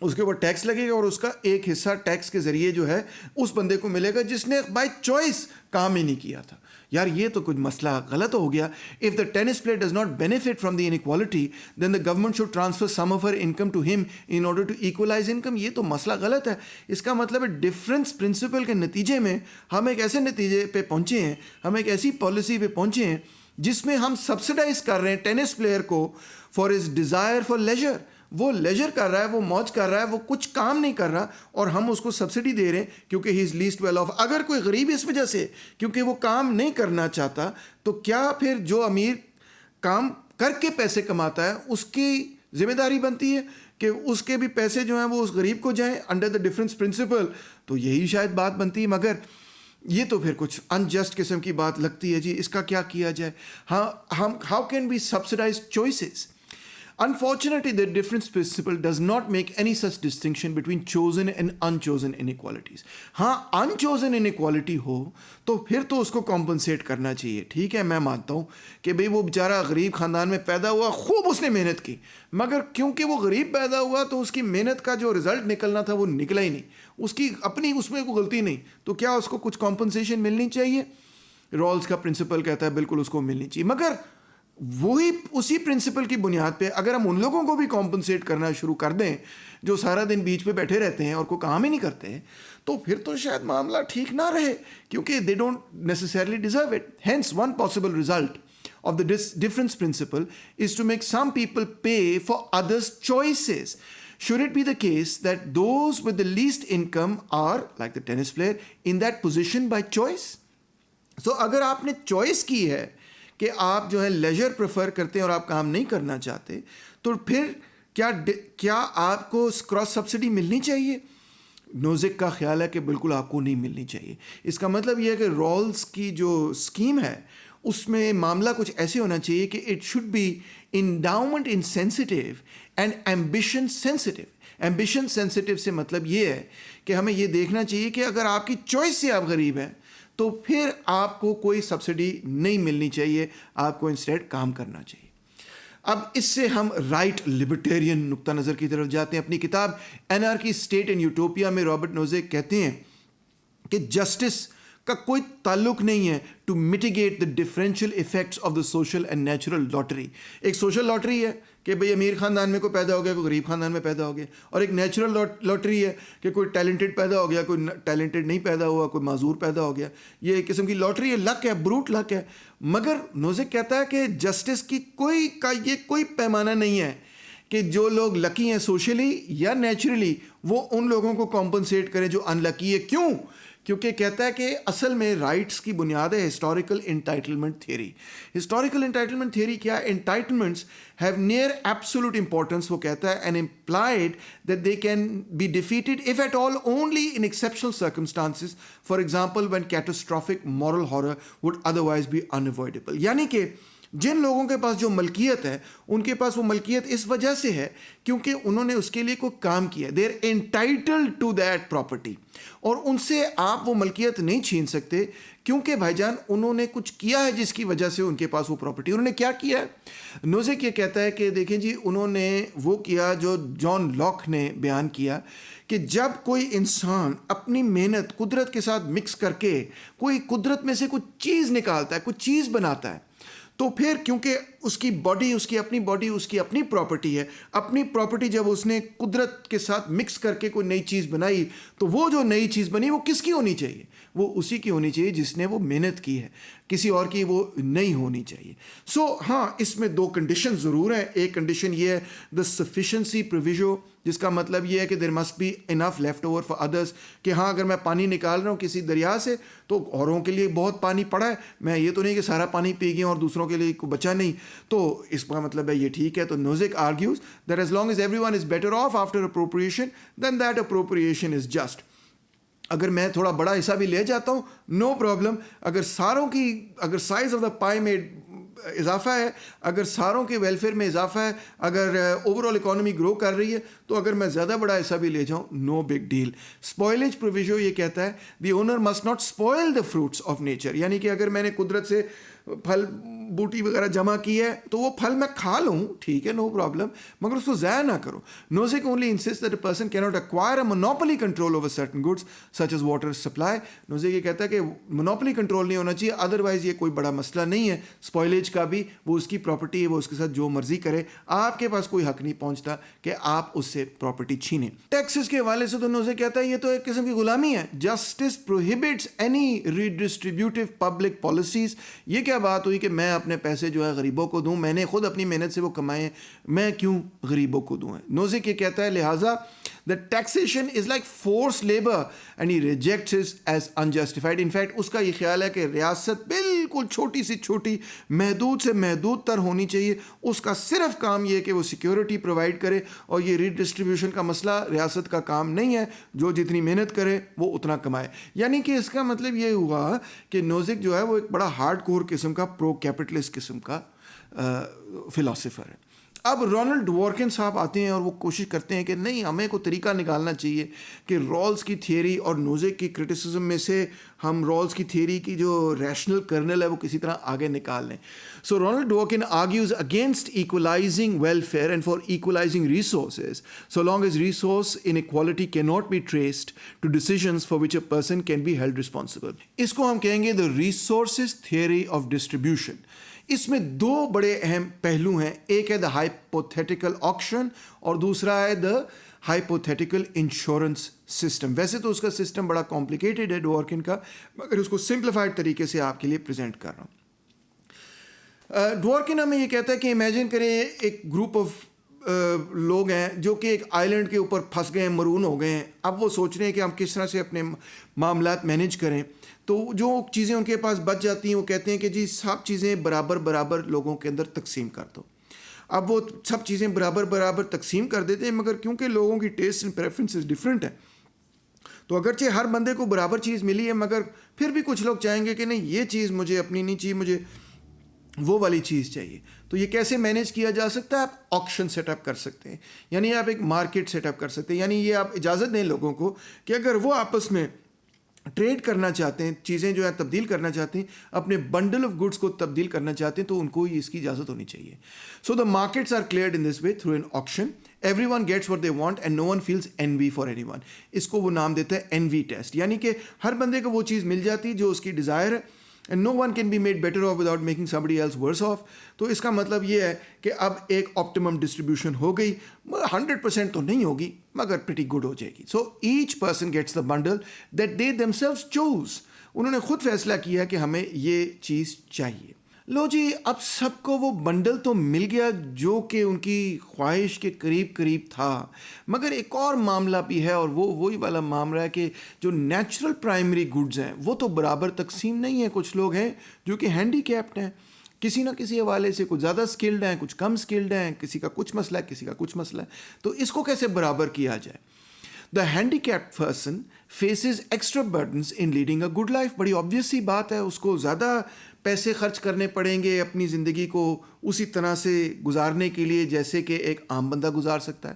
اس کے اوپر ٹیکس لگے گا اور اس کا ایک حصہ ٹیکس کے ذریعے جو ہے اس بندے کو ملے گا جس نے بائی چوائس کام ہی نہیں کیا تھا. یار یہ تو کچھ مسئلہ غلط ہو گیا. If the tennis player does not benefit from the inequality, then the government should transfer some of her income to him in order to equalize income. یہ تو مسئلہ غلط ہے. اس کا مطلب ہے ڈفرینس پرنسپل کے نتیجے میں ہم ایک ایسے نتیجے پہ پہنچے ہیں، ہم ایک ایسی پالیسی پہ پہنچے ہیں جس میں ہم سبسڈائز کر رہے ہیں ٹینس پلیئر کو for his desire for leisure. وہ لیجر کر رہا ہے، وہ موج کر رہا ہے، وہ کچھ کام نہیں کر رہا اور ہم اس کو سبسڈی دے رہے ہیں کیونکہ ہی از لیسٹ ویل آف. اگر کوئی غریب اس وجہ سے کیونکہ وہ کام نہیں کرنا چاہتا، تو کیا پھر جو امیر کام کر کے پیسے کماتا ہے اس کی ذمہ داری بنتی ہے کہ اس کے بھی پیسے جو ہیں وہ اس غریب کو جائیں انڈر دا ڈفرینس پرنسپل؟ تو یہی شاید بات بنتی ہے. مگر یہ تو پھر کچھ انجسٹ قسم کی بات لگتی ہے جی، اس کا کیا کیا جائے؟ ہاں ہم how can we subsidise choices? Unfortunately, the difference principle does not make any such distinction between chosen and unchosen inequalities. ہاں unchosen inequality ہو تو پھر تو اس کو کمپنسیٹ کرنا چاہیے. ٹھیک ہے، میں مانتا ہوں کہ بھئی وہ بیچارہ غریب خاندان میں پیدا ہوا، خوب اس نے محنت کی، مگر کیونکہ وہ غریب پیدا ہوا تو اس کی محنت کا جو رزلٹ نکلنا تھا وہ نکلا ہی نہیں، اس کی اپنی اس میں کوئی غلطی نہیں، تو کیا اس کو کچھ کمپنسیشن ملنی چاہیے؟ رولز کا پرنسپل کہتا ہے بالکل اس کو ملنی چاہیے. مگر وہی اسی پرنسپل کی بنیاد پہ اگر ہم ان لوگوں کو بھی کمپنسیٹ کرنا شروع کر دیں جو سارا دن بیچ پہ بیٹھے رہتے ہیں اور کوئی کام ہی نہیں کرتے، تو پھر تو شاید معاملہ ٹھیک نہ رہے، کیونکہ they don't necessarily deserve it. Hence one possible result of the difference principle is to make some people pay for others' choices. Should it be the case that those with the least income are, like the tennis player, in that position by choice? So اگر آپ نے choice کی ہے کہ آپ جو ہے ledger prefer کرتے ہیں اور آپ کام نہیں کرنا چاہتے، تو پھر کیا آپ کو کراس سبسڈی ملنی چاہیے؟ نوزک کا خیال ہے کہ بالکل آپ کو نہیں ملنی چاہیے. اس کا مطلب یہ ہے کہ رولز کی جو اسکیم ہے اس میں معاملہ کچھ ایسے ہونا چاہیے کہ it should be endowment insensitive and ambition sensitive. Ambition sensitive سے مطلب یہ ہے کہ ہمیں یہ دیکھنا چاہیے کہ اگر آپ کی چوائس سے آپ غریب ہیں تو پھر آپ کو کوئی سبسڈی نہیں ملنی چاہیے، آپ کو انسٹیڈ کام کرنا چاہیے. اب اس سے ہم رائٹ لبرٹیرین نقطہ نظر کی طرف جاتے ہیں. اپنی کتاب اینارکی اسٹیٹ اینڈ یوٹوپیا میں رابرٹ نوزیک کہتے ہیں کہ جسٹس کا کوئی تعلق نہیں ہے to mitigate the differential effects of the social and natural lottery. ایک سوشل لاٹری ہے کہ بھئی امیر خاندان میں کوئی پیدا ہو گیا، کوئی غریب خاندان میں پیدا ہو گیا، اور ایک نیچرل لاٹری ہے کہ کوئی ٹیلنٹڈ پیدا ہو گیا، کوئی ٹیلنٹڈ نہیں پیدا ہوا، کوئی معذور پیدا ہو گیا. یہ ایک قسم کی لاٹری ہے، لک ہے، بروٹ لک ہے. مگر نوزک کہتا ہے کہ جسٹس کی یہ کوئی پیمانہ نہیں ہے کہ جو لوگ لکی ہیں سوشلی یا نیچرلی وہ ان لوگوں کو کمپنسیٹ کریں جو ان لکی ہے. کیوں؟ کیونکہ کہتا ہے کہ اصل میں رائٹس کی بنیاد ہے historical entitlement theory. Historical entitlement theory کیا ہے؟ Entitlements have near absolute importance. وہ کہتا ہے and implied that they can be defeated if at all only in exceptional circumstances, for example when catastrophic moral horror would otherwise be unavoidable. یعنی کہ جن لوگوں کے پاس جو ملکیت ہے ان کے پاس وہ ملکیت اس وجہ سے ہے کیونکہ انہوں نے اس کے لیے کوئی کام کیا، they are entitled to that property, اور ان سے آپ وہ ملکیت نہیں چھین سکتے کیونکہ بھائی جان انہوں نے کچھ کیا ہے جس کی وجہ سے ان کے پاس وہ پراپرٹی. انہوں نے کیا کیا ہے؟ نوزک یہ کہتا ہے کہ دیکھیں جی، انہوں نے وہ کیا جو جان لاک نے بیان کیا کہ جب کوئی انسان اپنی محنت قدرت کے ساتھ مکس کر کے کوئی قدرت میں سے کچھ چیز نکالتا ہے، کچھ چیز بناتا ہے، تو پھر کیونکہ اس کی باڈی، اس کی اپنی پراپرٹی ہے، اپنی پراپرٹی جب اس نے قدرت کے ساتھ مکس کر کے کوئی نئی چیز بنائی، تو وہ جو نئی چیز بنی وہ کس کی ہونی چاہیے؟ وہ اسی کی ہونی چاہیے جس نے وہ محنت کی ہے، کسی اور کی وہ نہیں ہونی چاہیے. سو ہاں، اس میں دو کنڈیشن ضرور ہیں. ایک کنڈیشن یہ ہے دا سفیشنسی پروویژو، جس کا مطلب یہ ہے کہ there must be enough left over for others, کہ ہاں اگر میں پانی نکال رہا ہوں کسی دریا سے تو اوروں کے لیے بہت پانی پڑا ہے، میں یہ تو نہیں کہ سارا پانی پی گیا اور دوسروں کے لیے کوئی بچا نہیں، تو اس کا مطلب ہے یہ ٹھیک ہے. تو Nozick argues that as long as everyone is better off after appropriation then that appropriation is just. اگر میں تھوڑا بڑا حصہ بھی لے جاتا ہوں نو پرابلم، اگر سائز آف دا پائی میں اضافہ ہے، اگر ساروں کے ویلفیئر میں اضافہ ہے، اگر اوور آل اکانومی گرو کر رہی ہے، تو اگر میں زیادہ بڑا حصہ بھی لے جاؤں نو بگ ڈیل. اسپوائلیج پروویژو یہ کہتا ہے the owner must not spoil the fruits of nature, یعنی کہ اگر میں نے قدرت سے پھل بوٹی وغیرہ جمع کی ہے تو وہ پھل میں کھا لوں، ٹھیک ہے، نو پرابلم، مگر اس کو ضائع نہ کرو. Nozick only insist that a person کی not acquire a monopoly control over certain goods such as water supply. Nozick یہ کہتا ہے کہ مونوپلی کنٹرول نہیں ہونا چاہیے، ادروائز یہ کوئی بڑا مسئلہ نہیں ہے. اسپوائلیج کا بھی وہ اس کی پراپرٹی ہے، وہ اس کے ساتھ جو مرضی کرے، آپ کے پاس کوئی حق نہیں پہنچتا کہ آپ اس سے پراپرٹی چھینیں. ٹیکسز کے حوالے سے تو نوزک کہتا ہے یہ تو ایک قسم کی غلامی ہے. Justice prohibits any redistributive public policies. یہ کیا بات ہوئی کہ میں اپنے پیسے جو ہے غریبوں کو دوں، میں نے خود اپنی محنت سے وہ کمائے ہیں، میں کیوں غریبوں کو دوں؟ نوزک یہ کہتا ہے لہٰذا the taxation is like forced labor and he rejects it as unjustified. In fact اس کا یہ خیال ہے کہ ریاست بالکل بالکل چھوٹی سے چھوٹی محدود سے محدود تر ہونی چاہیے. اس کا صرف کام یہ ہے کہ وہ سیکیورٹی پرووائڈ کرے, اور یہ ریڈسٹریبیوشن کا مسئلہ ریاست کا کام نہیں ہے. جو جتنی محنت کرے وہ اتنا کمائے. یعنی کہ اس کا مطلب یہ ہوا کہ نوزک جو ہے وہ ایک بڑا ہارڈ کور قسم کا پرو کیپٹلسٹ قسم کا فلاسفر ہے. اب رونلڈ ڈورکن صاحب آتے ہیں اور وہ کوشش کرتے ہیں کہ نہیں, ہمیں کوئی طریقہ نکالنا چاہیے کہ رالز کی تھیوری اور نوزک کی کرٹیسزم میں سے ہم رالز کی تھیوری کی جو ریشنل کرنل ہے وہ کسی طرح آگے نکال لیں. So Ronald Dworkin argues against equalizing welfare and for equalizing resources so long as resource inequality cannot be traced to decisions for which a person can be held responsible. اس کو ہم کہیں گے the resources theory of distribution. اس میں دو بڑے اہم پہلو ہیں. ایک ہے دا ہائپوتھیٹیکل آکشن اور دوسرا ہے دا ہائپوتھیٹیکل انشورنس سسٹم. ویسے تو اس کا سسٹم بڑا کمپلیکیٹڈ ہے ڈورکن کا, مگر اس کو سمپلیفائڈ طریقے سے آپ کے لیے پریزنٹ کر رہا ہوں. ڈورکن ہمیں یہ کہتا ہے کہ امیجن کریں ایک گروپ آف لوگ ہیں جو کہ ایک آئی لینڈ کے اوپر پھنس گئے ہیں, مرون ہو گئے ہیں. اب وہ سوچ رہے ہیں کہ ہم کس طرح سے اپنے معاملات مینیج کریں. تو جو چیزیں ان کے پاس بچ جاتی ہیں وہ کہتے ہیں کہ جی سب چیزیں برابر برابر لوگوں کے اندر تقسیم کر دو. اب وہ سب چیزیں برابر برابر تقسیم کر دیتے ہیں, مگر کیونکہ لوگوں کی ٹیسٹ اینڈ پریفرنسز ڈفرینٹ ہیں, تو اگرچہ ہر بندے کو برابر چیز ملی ہے, مگر پھر بھی کچھ لوگ چاہیں گے کہ نہیں یہ چیز مجھے اپنی نہیں چاہیے, مجھے وہ والی چیز چاہیے. تو یہ کیسے مینیج کیا جا سکتا ہے؟ آپ آکشن سیٹ اپ کر سکتے ہیں, یعنی آپ ایک مارکیٹ سیٹ اپ کر سکتے ہیں. یعنی یہ آپ اجازت دیں لوگوں کو کہ اگر وہ آپس میں ٹریڈ کرنا چاہتے ہیں, چیزیں جو ہے تبدیل کرنا چاہتے ہیں, اپنے بنڈل آف گڈس کو تبدیل کرنا چاہتے ہیں, تو ان کو اس کی اجازت ہونی چاہیے. So the markets are cleared in this way through an auction. Everyone gets what they want and no one feels envy for anyone. اس کو وہ نام دیتا ہے envy ٹیسٹ, یعنی کہ ہر بندے کو وہ چیز مل جاتی جو اس کی ڈیزائر ہے, and no one can be made better off without making somebody else worse off. تو اس کا مطلب یہ ہے کہ اب ایک optimum distribution ہو گئی, 100% تو نہیں ہوگی مگر pretty good ہو جائے گی. So each person gets the bundle that they themselves chose. انہوں نے خود فیصلہ کیا کہ ہمیں یہ چیز چاہیے. لو جی, اب سب کو وہ بنڈل تو مل گیا جو کہ ان کی خواہش کے قریب قریب تھا, مگر ایک اور معاملہ بھی ہے, اور وہ وہی والا معاملہ ہے کہ جو نیچرل پرائمری گڈز ہیں وہ تو برابر تقسیم نہیں ہیں. کچھ لوگ ہیں جو کہ ہینڈی کیپڈ ہیں, کسی نہ کسی حوالے سے کچھ زیادہ اسکلڈ ہیں, کچھ کم اسکلڈ ہیں, کسی کا کچھ مسئلہ ہے, کسی کا کچھ مسئلہ ہے. تو اس کو کیسے برابر کیا جائے؟ The handicapped person faces extra burdens in leading a good life. بڑی obvious سی بات ہے, اس کو زیادہ پیسے خرچ کرنے پڑیں گے اپنی زندگی کو اسی طرح سے گزارنے کے لیے جیسے کہ ایک عام بندہ گزار سکتا ہے.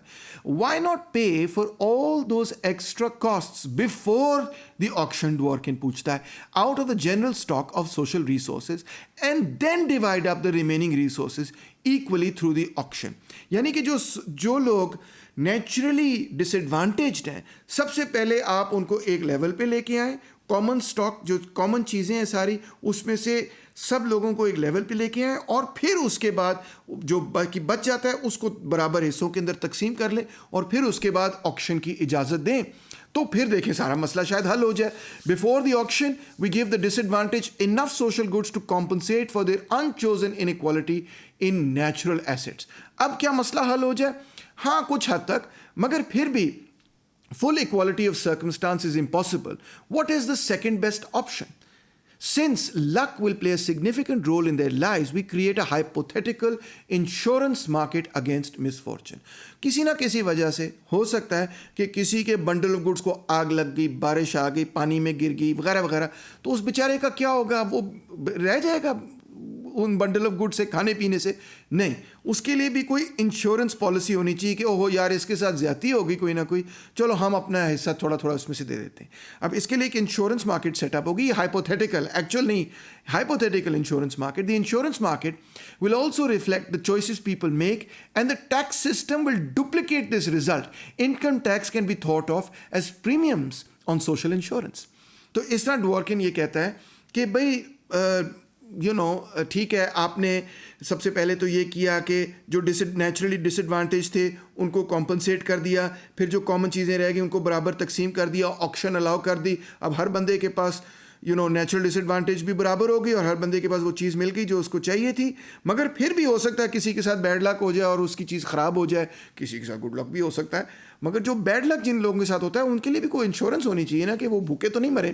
Why not pay for all those extra costs before the auction, Dworkin پوچھتا ہے, out of the general stock of social resources and then divide up the remaining resources equally through the auction. یعنی کہ جو لوگ naturally ڈس ایڈوانٹیجڈ ہیں, سب سے پہلے آپ ان کو ایک لیول پہ لے کے آئیں. کامن اسٹاک جو کامن چیزیں ہیں ساری, اس میں سے سب لوگوں کو ایک لیول پہ لے کے آئیں, اور پھر اس کے بعد جو باقی بچ جاتا ہے اس کو برابر حصوں کے اندر تقسیم کر لیں, اور پھر اس کے بعد آکشن کی اجازت دیں. تو پھر دیکھیں سارا مسئلہ شاید حل ہو جائے. Before the auction we give the disadvantage enough social goods to compensate for their unchosen inequality in natural assets. اب کیا مسئلہ حل ہو جائے؟ ہاں کچھ حد تک, مگر پھر بھی full equality of circumstance is impossible. What is the second best option? Since luck will play a significant role in their lives, we create a hypothetical insurance market against misfortune. کسی نہ کسی وجہ سے ہو سکتا ہے کہ کسی کے بنڈل آف گڈس کو آگ لگ گئی, بارش آ گئی, پانی میں گر گئی وغیرہ وغیرہ, تو اس بیچارے کا کیا ہوگا؟ وہ رہ جائے گا ان بنڈل آف گڈ سے, کھانے پینے سے؟ نہیں, اس کے لیے بھی کوئی انشورنس پالیسی ہونی چاہیے کہ اوہو یار اس کے ساتھ زیادتی ہوگی کوئی نہ کوئی, چلو ہم اپنا حصہ تھوڑا تھوڑا اس میں سے دے دیتے ہیں. اب اس کے لیے ایک انشورنس مارکیٹ سیٹ اپ ہوگی, ہائپوتھیٹیکل, ایکچوئل نہیں, hypothetical insurance market. The insurance market will also reflect the choices people make, and the tax system will duplicate this result. Income tax can be thought of as premiums on social insurance. تو اس طرح ڈورکن یہ کہتا ہے کہ بھائی ٹھیک ہے, آپ نے سب سے پہلے تو یہ کیا کہ جو نیچرلی ڈس ایڈوانٹیج تھے ان کو کمپنسیٹ کر دیا, پھر جو کامن چیزیں رہ گئی ان کو برابر تقسیم کر دیا, آکشن الاؤ کر دی. اب ہر بندے کے پاس نیچرل ڈس ایڈوانٹیج بھی برابر ہو گئی, اور ہر بندے کے پاس وہ چیز مل گئی جو اس کو چاہیے تھی. مگر پھر بھی ہو سکتا ہے کسی کے ساتھ بیڈ لک ہو جائے اور اس کی چیز خراب ہو جائے, کسی کے ساتھ گڈ لک بھی ہو سکتا ہے. مگر جو بیڈ لک جن لوگوں کے ساتھ ہوتا ہے ان کے لیے بھی کوئی انشورنس ہونی چاہیے نا, کہ وہ بھوکے تو نہیں مرے.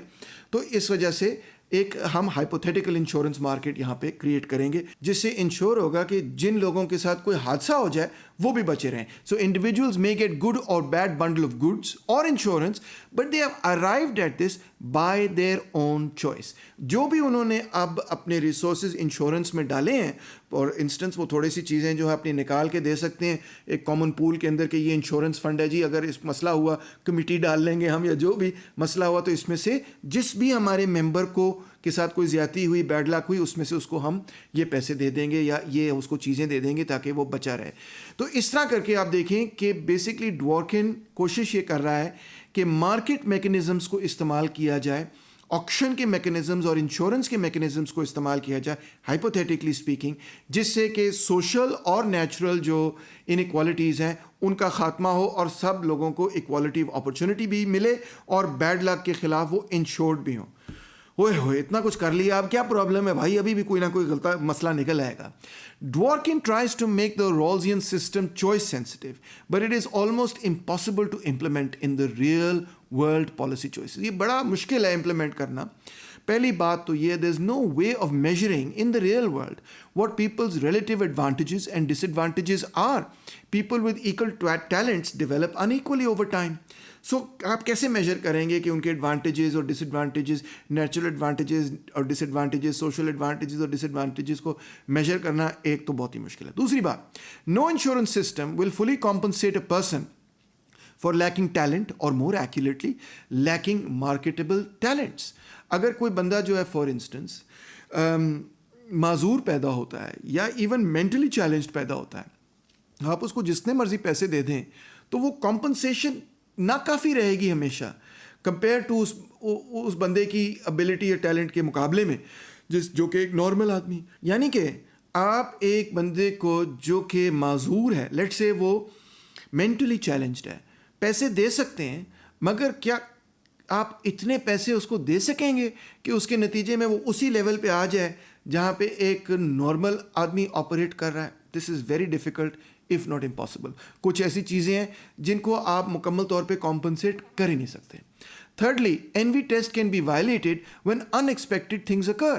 تو اس وجہ سے ایک ہم ہائپوتھیٹیکل انشورنس مارکیٹ یہاں پہ کریٹ کریں گے جس سے انشور ہوگا کہ جن لوگوں کے ساتھ کوئی حادثہ ہو جائے وہ بھی بچے رہیں. سو individuals may get good or bad bundle of goods or insurance, but they have arrived at this by their own choice. جو بھی انہوں نے اب اپنے ریسورسز انشورنس میں ڈالے ہیں, اور انسٹنس وہ تھوڑی سی چیزیں جو ہے اپنی نکال کے دے سکتے ہیں ایک کامن پول کے اندر کہ یہ انشورنس فنڈ ہے جی, اگر اس مسئلہ ہوا کمیٹی ڈال لیں گے ہم, یا جو بھی مسئلہ ہوا تو اس میں سے جس بھی ہمارے ممبر کو کے ساتھ کوئی زیادتی ہوئی, بیڈ لک ہوئی, اس میں سے اس کو ہم یہ پیسے دے دیں گے یا یہ اس کو چیزیں دے دیں گے تاکہ وہ بچا رہے. تو اس طرح کر کے آپ دیکھیں کہ بیسکلی ڈوارکن کوشش یہ کر رہا ہے کہ مارکیٹ میکنزمز کو استعمال کیا جائے, آکشن کے میکنزمز اور انشورنس کے میکنزمز کو استعمال کیا جائے ہائپوتھیٹیکلی اسپیکنگ, جس سے کہ سوشل اور نیچرل جو انیکوالٹیز ہیں ان کا خاتمہ ہو اور سب لوگوں کو ایکوالٹی آف اپرچونٹی بھی ملے اور بیڈ لک کے خلاف وہ انشورڈ بھی ہوں. ہوئے ہوئے اتنا کچھ کر لیا, اب کیا پرابلم ہے بھائی, ابھی بھی کوئی نہ کوئی غلط مسئلہ نکل آئے گا. Dworkin tries to make the Rawlsian system choice sensitive, but it is almost impossible to implement in the real world policy choices. یہ بڑا مشکل ہے implement کرنا. پہلی بات تو یہ, there is no way of measuring in the real world what people's relative advantages and disadvantages are. People with equal talents develop unequally over time. سو آپ کیسے میجر کریں گے کہ ان کے ایڈوانٹیجز اور ڈس ایڈوانٹیجز, نیچرل ایڈوانٹیجز اور ڈس ایڈوانٹیجز, سوشل ایڈوانٹیجز اور ڈس advantages کو میجر کرنا ایک تو بہت ہی مشکل ہے. دوسری بات, no insurance system will fully compensate a person for lacking talent اور more accurately lacking marketable talents. اگر کوئی بندہ جو ہے فار انسٹنس معذور پیدا ہوتا ہے یا ایون مینٹلی چیلنجڈ پیدا ہوتا ہے, آپ اس کو جتنے مرضی پیسے دے دیں تو وہ کمپنسیشن ناکافی رہے گی ہمیشہ کمپیئر ٹو اس بندے کی ابیلٹی یا ٹیلنٹ کے مقابلے میں جو کہ ایک نارمل آدمی. یعنی کہ آپ ایک بندے کو جو کہ معذور ہے, لیٹ سے وہ مینٹلی چیلنجڈ ہے, پیسے دے سکتے ہیں, مگر کیا آپ اتنے پیسے اس کو دے سکیں گے کہ اس کے نتیجے میں وہ اسی لیول پہ آ جائے جہاں پہ ایک نارمل آدمی آپریٹ کر رہا ہے؟ This is very difficult if not impossible. کچھ ایسی چیزیں ہیں جن کو آپ مکمل طور پہ کمپنسیٹ کر ہی نہیں سکتے. Thirdly, envy test can be violated when unexpected things occur.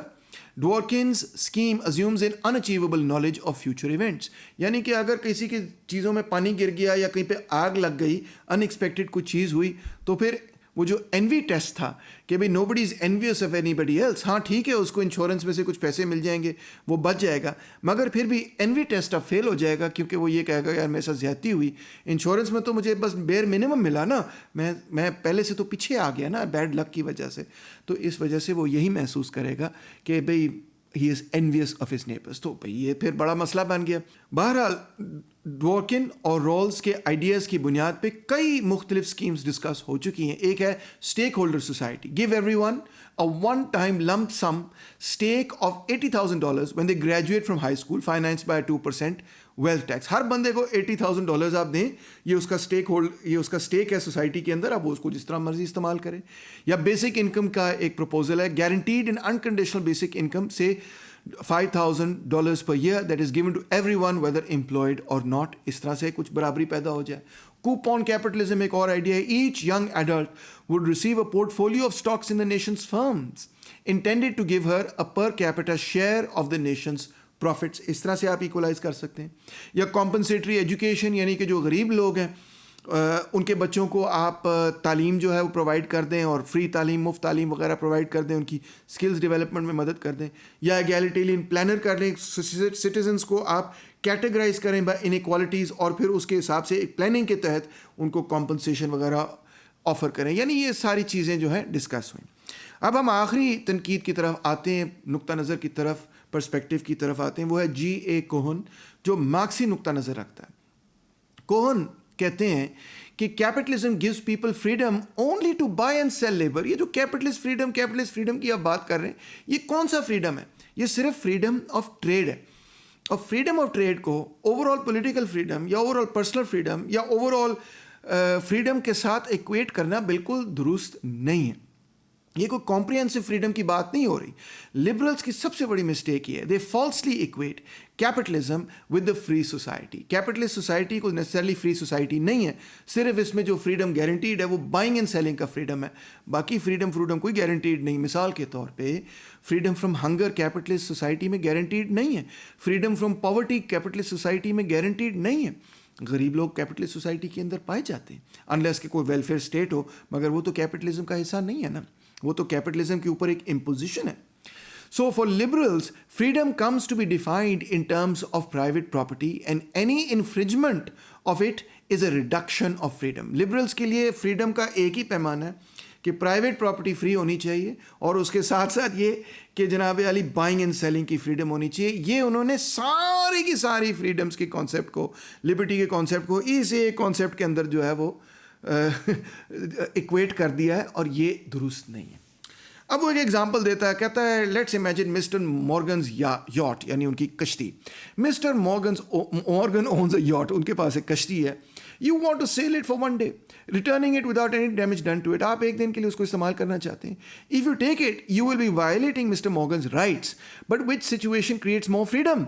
Dworkin's scheme assumes an unachievable knowledge of future events. یعنی کہ اگر کسی کی چیزوں میں پانی گر گیا یا کہیں پہ آگ لگ گئی, unexpected کوئی چیز ہوئی, تو پھر وہ جو انوی ٹیسٹ تھا کہ بھائی نو بڈی از انویس آف اینی بڈی ایلس, ہاں ٹھیک ہے اس کو انشورنس میں سے کچھ پیسے مل جائیں گے, وہ بچ جائے گا, مگر پھر بھی انوی ٹیسٹ اب فیل ہو جائے گا کیونکہ وہ یہ کہے گا یار میرے ساتھ زیادتی ہوئی, انشورنس میں تو مجھے بس بیئر منیمم ملا نا, میں پہلے سے تو پیچھے آ گیا نا بیڈ لک کی وجہ سے. تو اس وجہ سے وہ یہی محسوس کرے گا کہ بھئی he is envious of his neighbors. تو بھئی یہ پھر بڑا مسئلہ بن گیا. بہرحال ڈورکن اور رولز کے آئیڈیاز کی بنیاد پہ کئی مختلف سکیمز ڈسکس ہو چکی ہیں. ایک ہے stake holder society, give everyone a one-time lump sum stake of $80,000 when they graduate from high school, financed by a 2% wealth tax. ہر بندے کو $80,000 آپ دیں, یہ اس کا اسٹیک ہے سوسائٹی کے اندر, اب وہ اس کو جس طرح مرضی استعمال کریں. یا بیسک انکم کا ایک پروپوزل ہے, guaranteed and unconditional basic income سے $5,000 per year that is given to everyone whether employed or not. اس طرح سے کچھ برابری پیدا ہو جائے. کوپون کیپٹلزم ایک اور آئیڈیا ہے. Each young adult would receive a portfolio of stocks in the nation's firms intended to give her a per capita share of the nation's profits. اس طرح سے آپ ایکولائز کر سکتے ہیں. یا کمپنسیٹری ایجوکیشن, یعنی کہ جو غریب لوگ ہیں ان کے بچوں کو آپ تعلیم جو ہے وہ پرووائڈ کر دیں, اور فری تعلیم, مفت تعلیم وغیرہ پرووائڈ کر دیں, ان کی سکلز ڈیولپمنٹ میں مدد کر دیں. یا ایگیلیٹیرین پلانر کر لیں, سٹیزنس کو آپ کیٹیگرائز کریں بائی انیکوالٹیز, اور پھر اس کے حساب سے ایک پلاننگ کے تحت ان کو کمپنسیشن وغیرہ آفر کریں. یعنی یہ ساری چیزیں جو ہیں ڈسکس ہوئیں. اب ہم آخری تنقید کی طرف آتے ہیں, نقطہ نظر کی طرف, پرسپیکٹیو کی طرف آتے ہیں. وہ ہے جی اے کوہن, جو مارکسی نقطہ نظر رکھتا ہے. کوہن کہتے ہیں کہ capitalism gives people freedom only to buy and sell labour. یہ جو کیپٹلسٹ فریڈم کی آپ بات کر رہے ہیں, یہ کون سا فریڈم ہے؟ یہ صرف فریڈم آف ٹریڈ ہے. اور فریڈم آف ٹریڈ کو اوور آل پولیٹیکل فریڈم یا اوور آل پرسنل فریڈم یا اوور آل فریڈم کے ساتھ ایکویٹ کرنا بالکل درست نہیں ہے. یہ کوئی کمپریہنسو فریڈم کی بات نہیں ہو رہی. لبرلس کی سب سے بڑی مسٹیک یہ ہے, they falsely equate capitalism with the free society. Capitalist society کو نیسسرلی فری سوسائٹی نہیں ہے, صرف اس میں جو فریڈم گارنٹیڈ ہے وہ بائنگ اینڈ سیلنگ کا فریڈم ہے, باقی فریڈم کوئی گارنٹیڈ نہیں. مثال کے طور پہ freedom from hunger capitalist society میں گارنٹیڈ نہیں ہے, freedom from poverty capitalist society میں گارنٹیڈ نہیں ہے. غریب لوگ کیپٹلسٹ سوسائٹی کے اندر پائے جاتے ہیں انلیس کہ کوئی ویلفیئر اسٹیٹ ہو, مگر وہ تو کیپٹلزم کا حصہ نہیں ہے نا, وہ تو کیپٹلزم کے اوپر ایک امپوزیشن ہے. So for liberals, freedom comes to be defined in terms of private property and any infringement of it is a reduction of freedom. Liberals کے لیے freedom کا ایک ہی پیمانہ ہے کہ پرائیویٹ پراپرٹی فری ہونی چاہیے اور اس کے ساتھ ساتھ یہ کہ جناب علی بائنگ اینڈ سیلنگ کی فریڈم ہونی چاہیے. یہ انہوں نے ساری کی ساری فریڈمس کے کانسیپٹ کو, لبرٹی کے کانسیپٹ کو اس ایک کانسیپٹ کے اندر جو ہے وہ ایکویٹ کر دیا ہے, اور یہ درست نہیں ہے. اب وہ ایک ایگزامپل دیتا ہے, کہتا ہے let's imagine Mr Morgan's yacht, یعنی ان کی کشتی. Mr Morgan owns a yacht, ان کے پاس ایک کشتی ہے. You want to sell it for one day, returning it without any damage done to it. آپ ایک دن کے لیے اس کو استعمال کرنا چاہتے ہیں. If you take it you will be violating mister Morgan's rights, but which situation creates more freedom,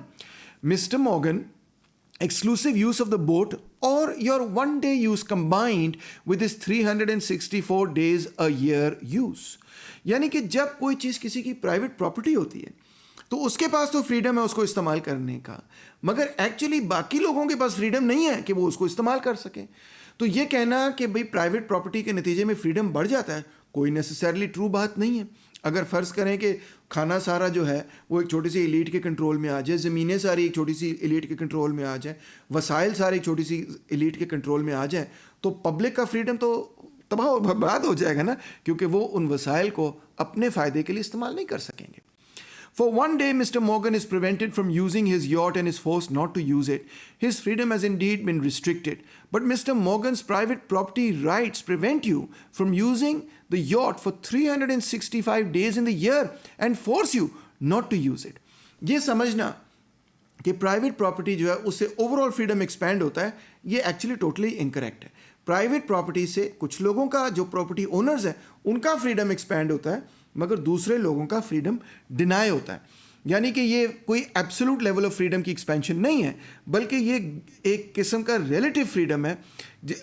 mister Morgan exclusive use of the boat or your one day use combined with his 364 days a year use. یعنی کہ جب کوئی چیز کسی کی private property ہوتی ہے تو اس کے پاس تو فریڈم ہے اس کو استعمال کرنے کا, مگر ایکچولی باقی لوگوں کے پاس فریڈم نہیں ہے کہ وہ اس کو استعمال کر سکیں. تو یہ کہنا کہ بھئی پرائیویٹ پراپرٹی کے نتیجے میں فریڈم بڑھ جاتا ہے, کوئی نیسسرلی ٹرو بات نہیں ہے. اگر فرض کریں کہ کھانا سارا جو ہے وہ ایک چھوٹی سی ایلیٹ کے کنٹرول میں آ جائے, زمینیں ساری ایک چھوٹی سی ایلیٹ کے کنٹرول میں آ جائیں, وسائل سارے ایک چھوٹی سی ایلیٹ کے کنٹرول میں آ جائیں, تو پبلک کا فریڈم تو تباہ و برباد ہو جائے گا نا, کیونکہ وہ ان وسائل کو اپنے فائدے کے لیے استعمال نہیں کر سکیں گے. For one day, Mr. Morgan is prevented from using his yacht and is forced not to use it. His freedom has indeed been restricted. But Mr. Morgan's private property rights prevent you from using the yacht for 365 days in the year and force you not to use it. یہ سمجھنا کہ private property جو ہے اس سے over all freedom expand ہوتا ہے, یہ actually totally incorrect ہے. پرائیویٹ پراپرٹی سے کچھ لوگوں کا جو پراپرٹی اونرز ہیں ان کا فریڈم ایکسپینڈ ہوتا ہے, مگر دوسرے لوگوں کا فریڈم ڈینائی ہوتا ہے. یعنی کہ یہ کوئی ایبسولوٹ لیول آف فریڈم کی ایکسپینشن نہیں ہے, بلکہ یہ ایک قسم کا ریلیٹیو فریڈم ہے,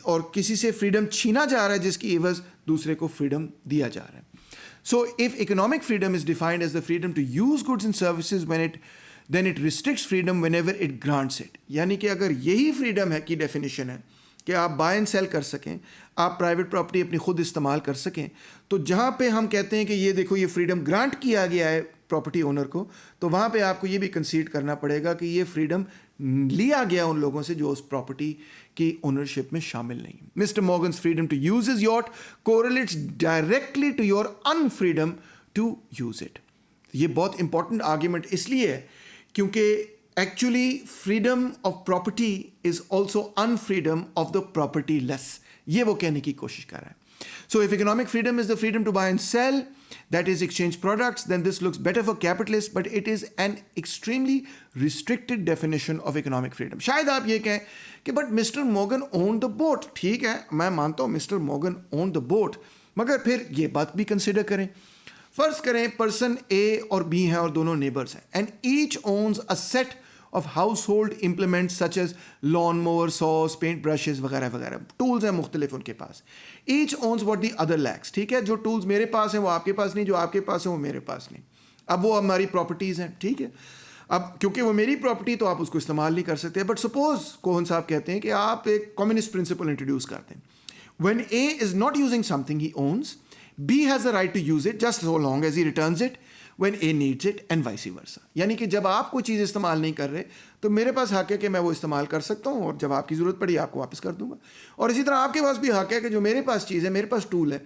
اور کسی سے فریڈم چھینا جا رہا ہے جس کی عوض دوسرے کو فریڈم دیا جا رہا ہے. So if economic freedom is defined as the freedom to use goods and services then it restricts freedom whenever it grants it. یعنی کہ اگر یہی فریڈم ہے کی ڈیفینیشن ہے کہ آپ بائی اینڈ سیل کر سکیں, آپ پرائیویٹ پراپرٹی اپنی خود استعمال کر سکیں, تو جہاں پہ ہم کہتے ہیں کہ یہ دیکھو یہ فریڈم گرانٹ کیا گیا ہے پراپرٹی اونر کو, تو وہاں پہ آپ کو یہ بھی کنسیڈ کرنا پڑے گا کہ یہ فریڈم لیا گیا ان لوگوں سے جو اس پراپرٹی کی اونرشپ میں شامل نہیں. Mister Morgan's freedom to use his yacht correlates directly to your unfreedom to use it. یہ بہت امپورٹنٹ آرگیومنٹ اس لیے ہے کیونکہ actually freedom of property is also unfreedom of the propertyless, یہ وہ کہنے کی کوشش کر رہا ہے. So if economic freedom is the freedom to buy and sell, that is exchange products, then this looks better for capitalists, but it is an extremely restricted definition of economic freedom. شاید آپ یہ کہیں کہ but Mr. Morgan owned the boat. ٹھیک ہے, میں مانتا ہوں Mr. Morgan owned the boat, مگر پھر یہ بات بھی کنسیڈر کریں. فرض کریں پرسن اے اور بی ہیں اور دونوں نیبرز ہیں, and H owns a set of household implements such as lawn mower, saws, paint brushes وغیرہ وغیرہ, ٹولز ہیں مختلف ان کے پاس. H owns what the other lacks. ٹھیک ہے, جو ٹولز میرے پاس ہیں وہ آپ کے پاس نہیں, جو آپ کے پاس ہیں وہ میرے پاس نہیں. اب وہ ہماری پراپرٹیز ہیں. ٹھیک ہے, اب کیونکہ وہ میری پراپرٹی تو آپ اس کو استعمال نہیں کر سکتے. بٹ سپوز کوہن صاحب کہتے ہیں کہ آپ ایک کمیونسٹ پرنسپل انٹروڈیوس کرتے ہیں. When a is not using some thing he owns, B has the right to use it just so long as he returns it when A needs it and vice versa. یعنی کہ جب آپ کوئی چیز استعمال نہیں کر رہے تو میرے پاس حق ہے کہ میں وہ استعمال کر سکتا ہوں, اور جب آپ کی ضرورت پڑی آپ کو واپس کر دوں گا. اور اسی طرح آپ کے پاس بھی حق ہے کہ جو میرے پاس چیز ہے, میرے پاس ٹول ہے,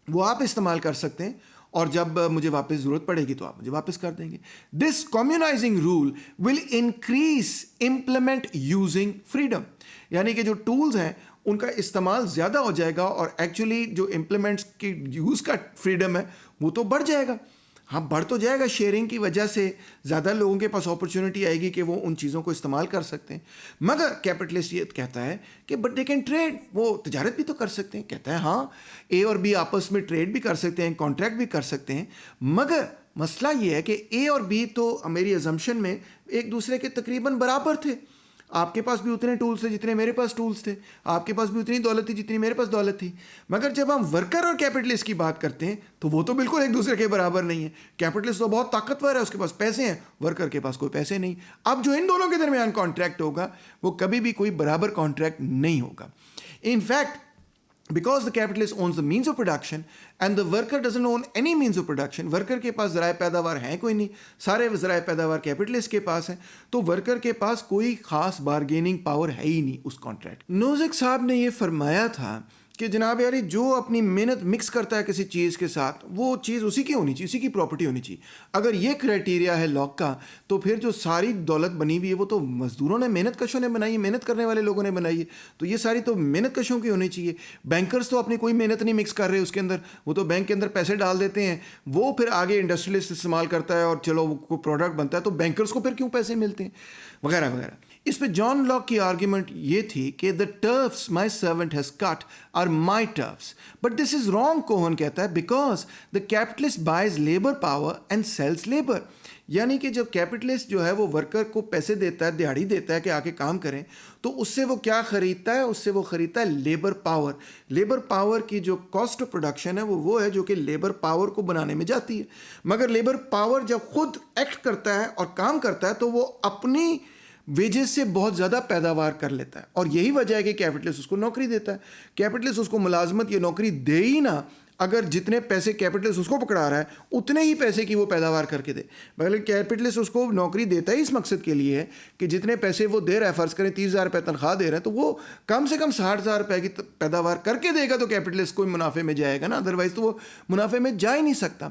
وہ آپ استعمال کر سکتے ہیں, اور جب مجھے واپس ضرورت پڑے گی تو آپ مجھے واپس کر دیں گے. This communizing rule will increase implement using freedom. یعنی کہ جو ٹولز ہیں ان کا استعمال زیادہ ہو جائے گا, اور ایکچولی جو امپلیمنٹس کی یوز کا فریڈم ہے وہ تو بڑھ جائے گا. ہاں بڑھ تو جائے گا، شیئرنگ کی وجہ سے زیادہ لوگوں کے پاس اپرچونٹی آئے گی کہ وہ ان چیزوں کو استعمال کر سکتے ہیں. مگر کیپٹلسٹ یہ کہتا ہے کہ بٹ دے کین ٹریڈ، وہ تجارت بھی تو کر سکتے ہیں. کہتا ہے ہاں اے اور بی آپس میں ٹریڈ بھی کر سکتے ہیں، کانٹریکٹ بھی کر سکتے ہیں، مگر مسئلہ یہ ہے کہ اے اور بی تو میری ازمپشن میں ایک دوسرے کے تقریباً برابر تھے. آپ کے پاس بھی اتنے ٹولز تھے جتنے میرے پاس ٹولز تھے، آپ کے پاس بھی اتنی دولت تھی جتنی میرے پاس دولت تھی. مگر جب ہم ورکر اور کیپٹلسٹ کی بات کرتے ہیں تو وہ تو بالکل ایک دوسرے کے برابر نہیں ہے. کیپٹلسٹ تو بہت طاقتور ہے، اس کے پاس پیسے ہیں، ورکر کے پاس کوئی پیسے نہیں. اب جو ان دونوں کے درمیان کانٹریکٹ ہوگا وہ کبھی بھی کوئی برابر کانٹریکٹ نہیں ہوگا. In fact because the capitalist owns the means of production and the worker doesn't own any means of production, worker کے پاس ذرائع پیداوار ہیں کوئی نہیں، سارے ذرائع پیداوار کیپٹلسٹ کے پاس ہیں، تو ورکر کے پاس کوئی خاص بارگیننگ پاور ہے ہی نہیں اس کانٹریکٹ. نوزک صاحب نے یہ فرمایا تھا کہ جناب یاری جو اپنی محنت مکس کرتا ہے کسی چیز کے ساتھ وہ چیز اسی کی ہونی چاہیے، اسی کی پراپرٹی ہونی چاہیے. اگر یہ کرائٹیریا ہے لاک کا تو پھر جو ساری دولت بنی ہوئی ہے وہ تو مزدوروں نے، محنت کشوں نے بنائی ہے، محنت کرنے والے لوگوں نے بنائی ہے، تو یہ ساری تو محنت کشوں کی ہونی چاہیے. بینکرز تو اپنی کوئی محنت نہیں مکس کر رہے اس کے اندر، وہ تو بینک کے اندر پیسے ڈال دیتے ہیں، وہ پھر آگے انڈسٹریلسٹ استعمال کرتا ہے اور چلو وہ کوئی پروڈکٹ بنتا ہے، تو بینکرز کو پھر کیوں پیسے ملتے ہیں وغیرہ وغیرہ. اس پہ جان لاک کی آرگیومنٹ یہ تھی کہ the turfs my servant has cut are my turfs. But this is wrong, کوہن کہتا ہے, because the capitalist buys labor power and sells labor. یعنی کہ جب کیپٹلسٹ جو ہے وہ ورکر کو پیسے دیتا ہے، دیہڑی دیتا ہے کہ آ کے کام کریں، تو اس سے وہ کیا خریدتا ہے؟ اس سے وہ خریدتا ہے لیبر پاور. لیبر پاور کی جو کاسٹ آف پروڈکشن ہے وہ ہے جو کہ لیبر پاور کو بنانے میں جاتی ہے. مگر لیبر پاور جب خود ایکٹ کرتا ہے اور کام کرتا ہے تو وہ اپنی ویجز سے بہت زیادہ پیداوار کر لیتا ہے، اور یہی وجہ ہے کہ کیپٹلسٹ اس کو نوکری دیتا ہے. کیپٹلسٹ اس کو ملازمت یا نوکری دے ہی نہ اگر جتنے پیسے کیپٹلسٹ اس کو پکڑا رہا ہے اتنے ہی پیسے کی وہ پیداوار کر کے دے. بلکہ کیپٹلسٹ اس کو نوکری دیتا ہی اس مقصد کے لیے ہے کہ جتنے پیسے وہ دے رہا ہے، فرض کریں 30,000 روپے تنخواہ دے رہا ہے، تو وہ کم سے کم 60,000 روپے کی پیداوار کر کے دے گا تو کیپٹلسٹ کوئی منافع میں جائے گا نا، ادروائز تو وہ منافع میں جا ہی نہیں سکتا.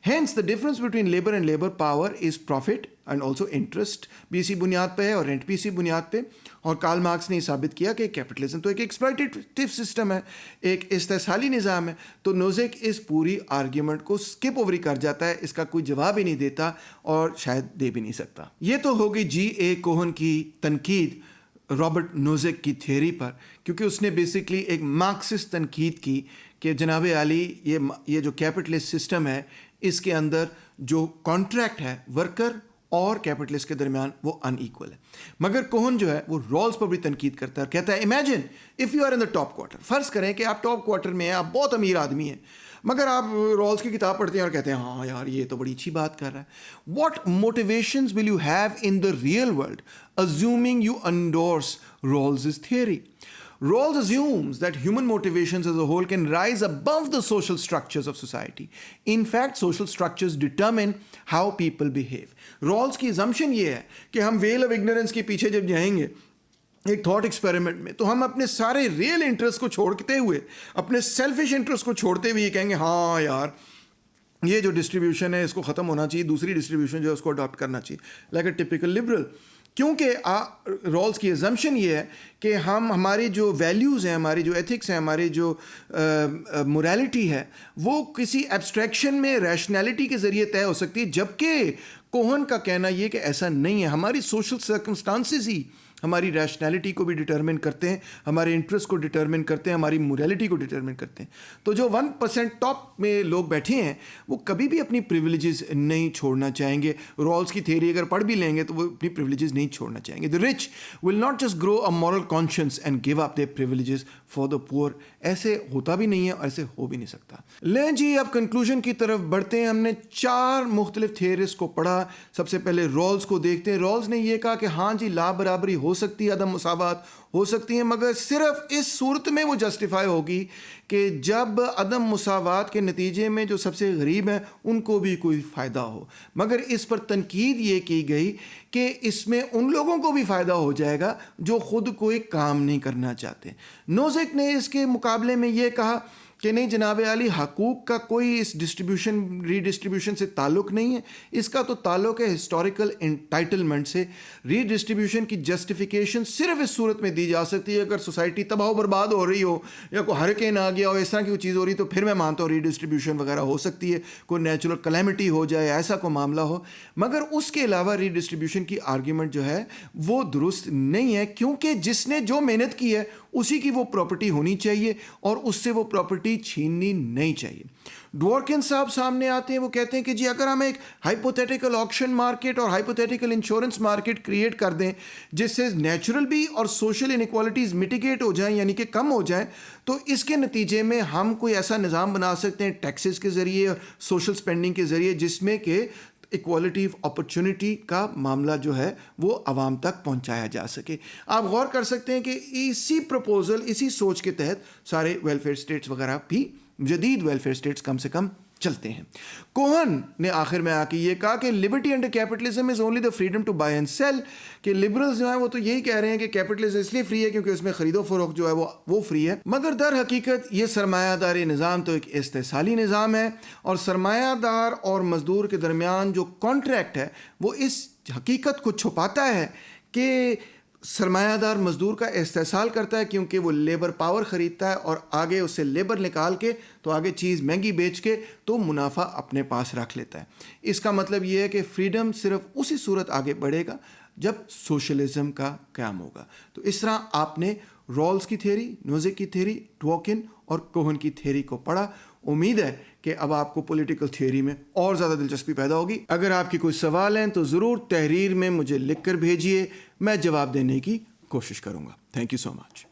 Hence the difference between labour and labour power is profit and also interest بھی اسی بنیاد پہ ہے اور رینٹ بھی اسی بنیاد پہ. اور کارل مارکس نے ثابت کیا کہ کیپٹلزم تو ایک ایکسپلائٹیو سسٹم ہے، ایک استحصالی نظام ہے. تو نوزک اس پوری آرگیومنٹ کو اسکپ اوور کر جاتا ہے، اس کا کوئی جواب ہی نہیں دیتا اور شاید دے بھی نہیں سکتا. یہ تو ہو گئی جی اے کوہن کی تنقید رابرٹ نوزک کی تھیوری پر، کیونکہ اس نے بیسکلی ایک مارکسسٹ تنقید کی کہ جناب عالی یہ جو کیپٹلسٹ سسٹم ہے اس کے اندر جو کانٹریکٹ ہے ورکر اور کیپٹلسٹ کے درمیان وہ ان ایکول ہے. مگر کوہن جو ہے وہ رولز پر بھی تنقید کرتا ہے اور کہتا ہے imagine if you are in the top quarter. فرض کریں کہ آپ ٹاپ کوارٹر میں ہیں، آپ بہت امیر آدمی ہیں، مگر آپ رولز کی کتاب پڑھتے ہیں اور کہتے ہیں ہاں یار یہ تو بڑی اچھی بات کر رہا ہے. What motivations will you have in the real world assuming you endorse Rawls's theory? Rawls assumes that human motivations as a whole can rise above the social structures of society. In fact, social structures determine how people behave. Rawls کی assumption یہ ہے کہ ہم veil of ignorance کے پیچھے جب جائیں گے ایک تھاٹ ایکسپیریمنٹ میں، تو ہم اپنے سارے ریئل انٹرسٹ کو چھوڑتے ہوئے، اپنے سیلفش انٹرسٹ کو چھوڑتے ہوئے یہ کہیں گے ہاں یار یہ جو ڈسٹریبیوشن ہے اس کو ختم ہونا چاہیے، دوسری ڈسٹریبیوشن جو ہے اس کو اڈاپٹ کرنا چاہیے، لائک اے ٹپیکل لبرل. کیونکہ رولز کی ایزمپشن یہ ہے کہ ہماری جو ویلیوز ہیں، ہماری جو ایتھکس ہیں، ہماری جو موریلٹی ہے وہ کسی ایبسٹریکشن میں ریشنلٹی کے ذریعے طے ہو سکتی ہے. جبکہ کوہن کا کہنا یہ کہ ایسا نہیں ہے، ہماری سوشل سرکمسٹانسز ہی ہماری ریشنلٹی کو بھی ڈٹرمن کرتے ہیں، ہمارے انٹرسٹ کو ڈٹرمن کرتے ہیں، ہماری موریلٹی کو ڈٹرمن کرتے ہیں. تو جو 1% ٹاپ میں لوگ بیٹھے ہیں وہ کبھی بھی اپنی پریویلیجز نہیں چھوڑنا چاہیں گے. رولز کی تھیوری اگر پڑھ بھی لیں گے تو وہ اپنی پریویلیجز نہیں چھوڑنا چاہیں گے. The rich will not just grow a moral conscience and give up their privileges for the poor. ایسے ہوتا بھی نہیں ہے اور ایسے ہو بھی نہیں سکتا. لیں جی اب کنکلوژن کی طرف بڑھتے ہیں. ہم نے 4 مختلف تھیوریز کو پڑھا. سب سے پہلے رولز کو دیکھتے ہیں. رولز نے یہ کہا کہ ہاں جی لا برابری ہو سکتی ہے، عدم مساوات ہو سکتی ہیں، مگر صرف اس صورت میں وہ جسٹیفائی ہوگی کہ جب عدم مساوات کے نتیجے میں جو سب سے غریب ہیں ان کو بھی کوئی فائدہ ہو. مگر اس پر تنقید یہ کی گئی کہ اس میں ان لوگوں کو بھی فائدہ ہو جائے گا جو خود کوئی کام نہیں کرنا چاہتے. نوزک نے اس کے مقابلے میں یہ کہا کہ نہیں جناب عالی، حقوق کا کوئی اس ری ڈسٹریبیوشن سے تعلق نہیں ہے، اس کا تو تعلق ہے ہسٹوریکل انٹائٹلمنٹ سے۔ ری ڈسٹریبیوشن کی جسٹیفیکیشن صرف اس صورت میں دی جا سکتی ہے اگر سوسائٹی تباہ و برباد ہو رہی ہو یا کوئی ہریکین آ گیا ہو، اس طرح کی کوئی چیز ہو رہی، تو پھر میں مانتا ہوں ری ڈسٹریبیوشن وغیرہ ہو سکتی ہے، کوئی نیچرل کلیمٹی ہو جائے، ایسا کوئی معاملہ ہو۔ مگر اس کے علاوہ ری ڈسٹریبیوشن کی آرگیومنٹ جو ہے وہ درست نہیں ہے، کیونکہ جس نے جو محنت کی ہے اسی کی وہ پراپرٹی ہونی چاہیے اور اس سے وہ پراپرٹی چھیننی نہیں چاہیے۔ ڈورکن صاحب سامنے آتے ہیں، وہ کہتے ہیں کہ جی اگر ہم ایک ہائپوتھیٹیکل آکشن مارکیٹ اور ہائپوتھیٹیکل انشورنس مارکیٹ کریٹ کر دیں جس سے نیچرل بھی اور سوشل انیکوالٹیز میٹیگیٹ ہو جائیں، یعنی کہ کم ہو جائیں، تو اس کے نتیجے میں ہم کوئی ایسا نظام بنا سکتے ہیں ٹیکسز کے ذریعے اور سوشل سپینڈنگ کے ذریعے جس میں کہ ایکوالٹی آف اپرچونٹی کا معاملہ جو ہے وہ عوام تک پہنچایا جا سکے۔ آپ غور کر سکتے ہیں کہ اسی پروپوزل، اسی سوچ کے تحت سارے ویلفیئر اسٹیٹس وغیرہ بھی، جدید ویلفیئر اسٹیٹس کم سے کم چلتے ہیں۔ کوہن نے آخر میں آ کے یہ کہا کہ liberty under capitalism is only the freedom to buy and sell, کہ لبرلز جو ہیں وہ تو یہی کہہ رہے ہیں کہ کیپٹلزم اس لیے فری ہے کیونکہ اس میں خرید و فروخت جو ہے وہ فری ہے، مگر در حقیقت یہ سرمایہ داری نظام تو ایک استحصالی نظام ہے، اور سرمایہ دار اور مزدور کے درمیان جو کانٹریکٹ ہے وہ اس حقیقت کو چھپاتا ہے کہ سرمایہ دار مزدور کا استحصال کرتا ہے کیونکہ وہ لیبر پاور خریدتا ہے اور آگے اس سے لیبر نکال کے تو آگے چیز مہنگی بیچ کے تو منافع اپنے پاس رکھ لیتا ہے۔ اس کا مطلب یہ ہے کہ فریڈم صرف اسی صورت آگے بڑھے گا جب سوشلزم کا قیام ہوگا۔ تو اس طرح آپ نے رولز کی تھیوری، نوزک کی تھیوری، ڈورکن اور کوہن کی تھیوری کو پڑھا۔ امید ہے کہ اب آپ کو پولیٹیکل تھیوری میں اور زیادہ دلچسپی پیدا ہوگی۔ اگر آپ کی کوئی سوال ہیں تو ضرور تحریر میں مجھے لکھ کر بھیجیے، میں جواب دینے کی کوشش کروں گا۔ Thank you so much.